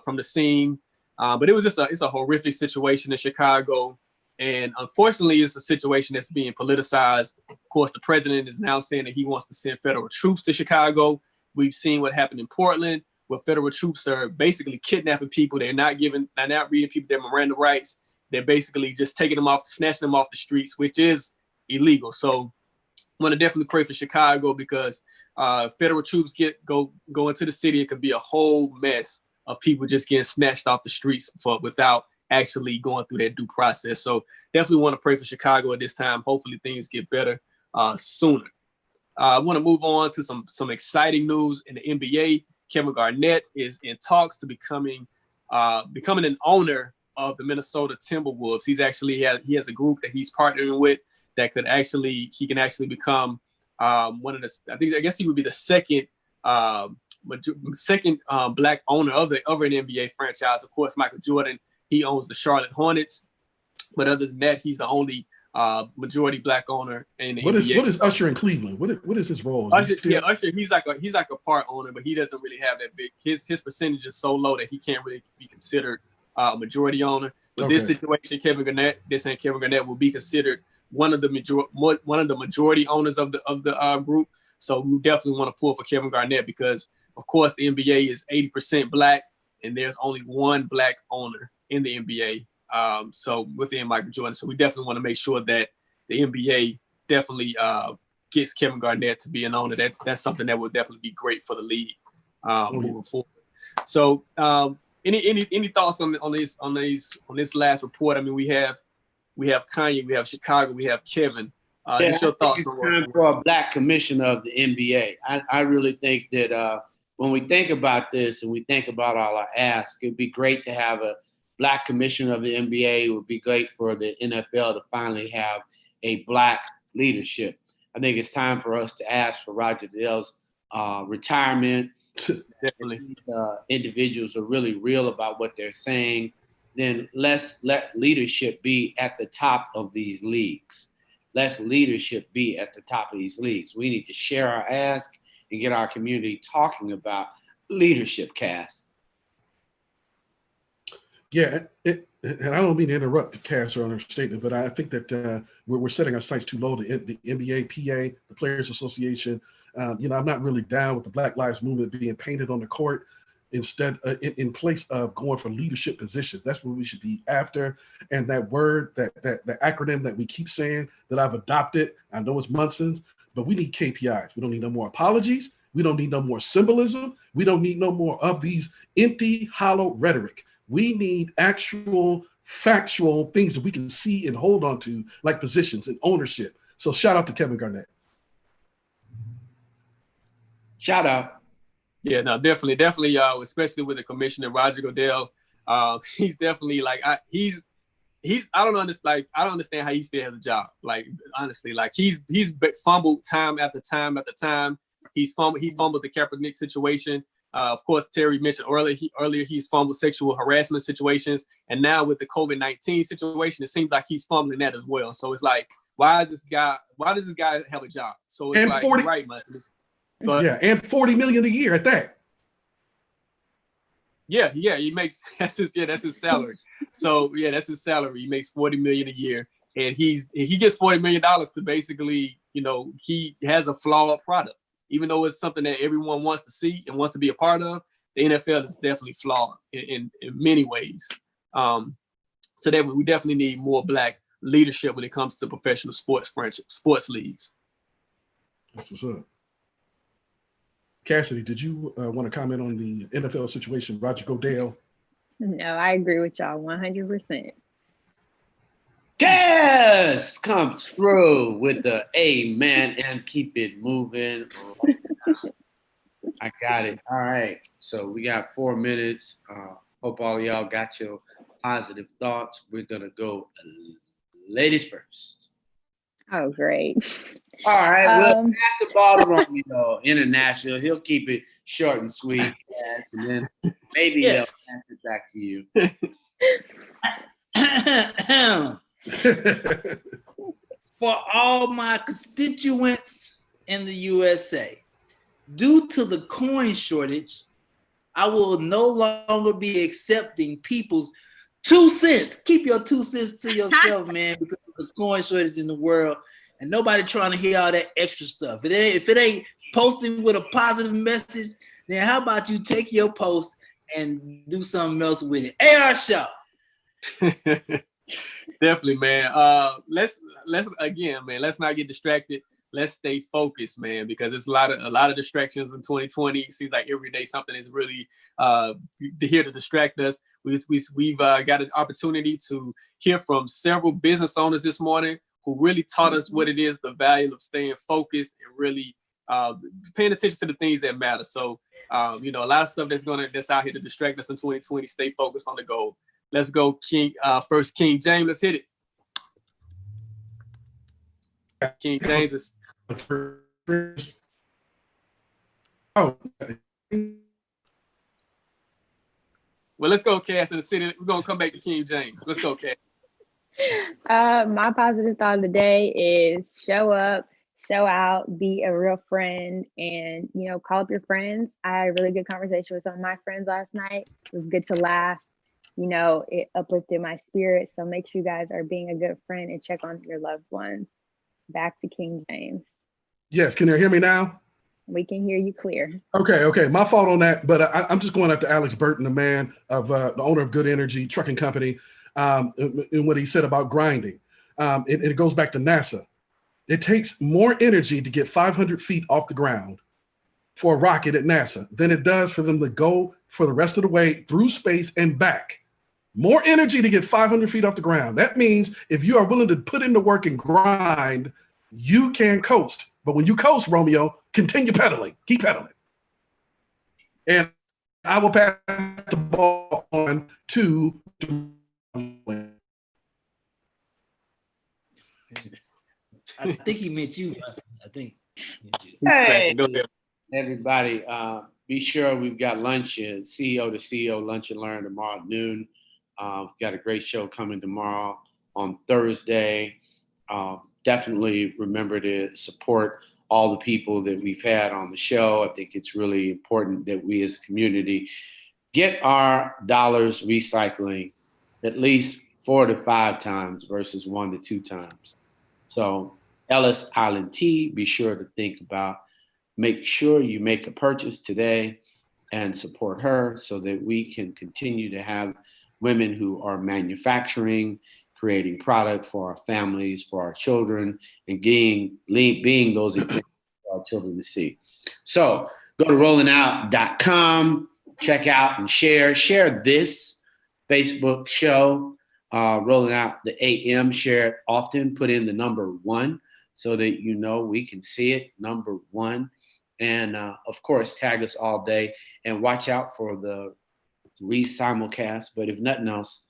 from the scene. But it was just it's a horrific situation in Chicago. And unfortunately, it's a situation that's being politicized. Of course, the president is now saying that he wants to send federal troops to Chicago. We've seen what happened in Portland, where federal troops are basically kidnapping people. They're not reading people their Miranda rights. They're basically just snatching them off the streets, which is illegal. So I want to definitely pray for Chicago, because federal troops go into the city. It could be a whole mess of people just getting snatched off the streets without actually going through that due process. So definitely want to pray for Chicago at this time. Hopefully things get better sooner. I want to move on to some exciting news in the NBA. Kevin Garnett is in talks to becoming an owner of the Minnesota Timberwolves. He has a group that he's partnering with that he can actually become one of the. I guess he would be the second black owner of an NBA franchise. Of course, Michael Jordan, he owns the Charlotte Hornets, but other than that, he's the only majority black owner in the NBA. What is Usher in Cleveland? What is his role? Usher, he's like a part owner, but he doesn't really have that big. His percentage is so low that he can't really be considered a majority owner. But this situation, Kevin Garnett will be considered one of the majority owners of the group. So we definitely want to pull for Kevin Garnett, because of course the NBA is 80% black, and there's only one black owner in the NBA. So within Michael Jordan, so we definitely want to make sure that the NBA definitely gets Kevin Garnett to be an owner. That's something that would definitely be great for the league moving forward. So any thoughts on this last report? I mean, we have Kanye, we have Chicago, we have Kevin. Just your thoughts on time for a black commissioner of the NBA. I really think that when we think about this and we think about all our asks, it'd be great to have a black commissioner of the NBA. It would be great for the NFL to finally have a black leadership. I think it's time for us to ask for Roger Goodell's retirement. Definitely. Individuals are really real about what they're saying. Then let's let leadership be at the top of these leagues. Let's leadership be at the top of these leagues. We need to share our ask and get our community talking about leadership, Cass. Yeah, and I don't mean to interrupt Cass on her statement, but I think that we're setting our sights too low. The NBA, PA, the Players Association. I'm not really down with the Black Lives Movement being painted on the court. instead in place of going for leadership positions. That's what we should be after. And that word, that the acronym that we keep saying that I've adopted, I know it's Munson's, but we need KPIs. We don't need no more apologies. We don't need no more symbolism. We don't need no more of these empty, hollow rhetoric. We need actual, factual things that we can see and hold on to, like positions and ownership. So shout out to Kevin Garnett. Shout out. Yeah, no, definitely, especially with the commissioner Roger Goodell. He's definitely like he's I don't understand how he still has a job. Like honestly, like he's fumbled time after time after time. He fumbled the Kaepernick situation. Of course, Terry mentioned earlier he's fumbled sexual harassment situations, and now with the COVID-19 situation, it seems like he's fumbling that as well. So it's like, why does this guy have a job? So it's And like 40, right, man. Yeah, and $40 million a year at that. Yeah, he makes that's his salary. So yeah, that's his salary. He makes $40 million a year, and he gets $40 million to basically, he has a flawed product. Even though it's something that everyone wants to see and wants to be a part of, the NFL is definitely flawed in many ways. So that we definitely need more Black leadership when it comes to professional sports leagues. That's what's up. Cassidy, did you want to comment on the NFL situation, Roger Goodell? No, I agree with y'all 100%. Cass comes through with the amen and keep it moving. I got it. All right. So we got 4 minutes. Hope all y'all got your positive thoughts. We're going to go ladies first. Oh, great. All right. We'll pass the ball to Romeo International. He'll keep it short and sweet. Yes, and then maybe he'll pass it back to you. For all my constituents in the USA, due to the coin shortage, I will no longer be accepting people's 2 cents. Keep your 2 cents to yourself, man, because there's a coin shortage in the world and nobody trying to hear all that extra stuff. If it ain't posting with a positive message, then how about you take your post and do something else with it? AR Shaw. Definitely, man. Let's not get distracted. Let's stay focused, man, because it's a lot of distractions in 2020. It seems like every day something is really here to distract us. We've got an opportunity to hear from several business owners this morning who really taught us what it is, the value of staying focused and really paying attention to the things that matter. So, a lot of stuff that's out here to distract us in 2020. Stay focused on the goal. Let's go, King. First, King James. Let's hit it. King James is. Oh. Well, let's go, Cass, in the city. We're gonna come back to King James. Let's go, Cass. My positive thought of the day is show up, show out, be a real friend, and call up your friends. I had a really good conversation with some of my friends last night. It was good to laugh. It uplifted my spirit. So make sure you guys are being a good friend and check on your loved ones. Back to King James. Yes, can you hear me now? We can hear you clear. Okay. My fault on that, but I'm just going after Alex Burton, the man of the owner of Good Energy Trucking Company, and what he said about grinding. It goes back to NASA. It takes more energy to get 500 feet off the ground for a rocket at NASA than it does for them to go for the rest of the way through space and back. More energy to get 500 feet off the ground. That means if you are willing to put in the work and grind, you can coast. But when you coast, Romeo, continue pedaling. Keep pedaling. And I will pass the ball on to. I think he meant you, Dustin. I think. Hey, everybody, be sure we've got lunch, CEO to CEO lunch and learn tomorrow at noon. We've got a great show coming tomorrow on Thursday. Definitely remember to support all the people that we've had on the show. I think it's really important that we as a community get our dollars recycling at least 4 to 5 times versus 1 to 2 times. So Ellis Island Tea, be sure to think about, make sure you make a purchase today. and support her so that we can continue to have women who are manufacturing, creating product for our families, for our children, and being those examples for our children to see. So go to rollingout.com, check out and share this Facebook show, Rolling Out the AM, share it often, put in the number 1 so that you know we can see it, number 1. And of course, tag us all day and watch out for the simulcast. But if nothing else,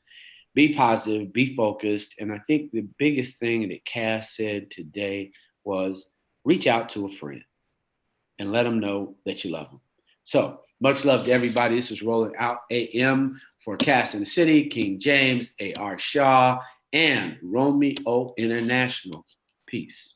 be positive, be focused. And I think the biggest thing that Cass said today was reach out to a friend and let them know that you love them. So much love to everybody. This is Rolling Out AM for Cass in the City, King James, A.R. Shaw, and Romeo International. Peace.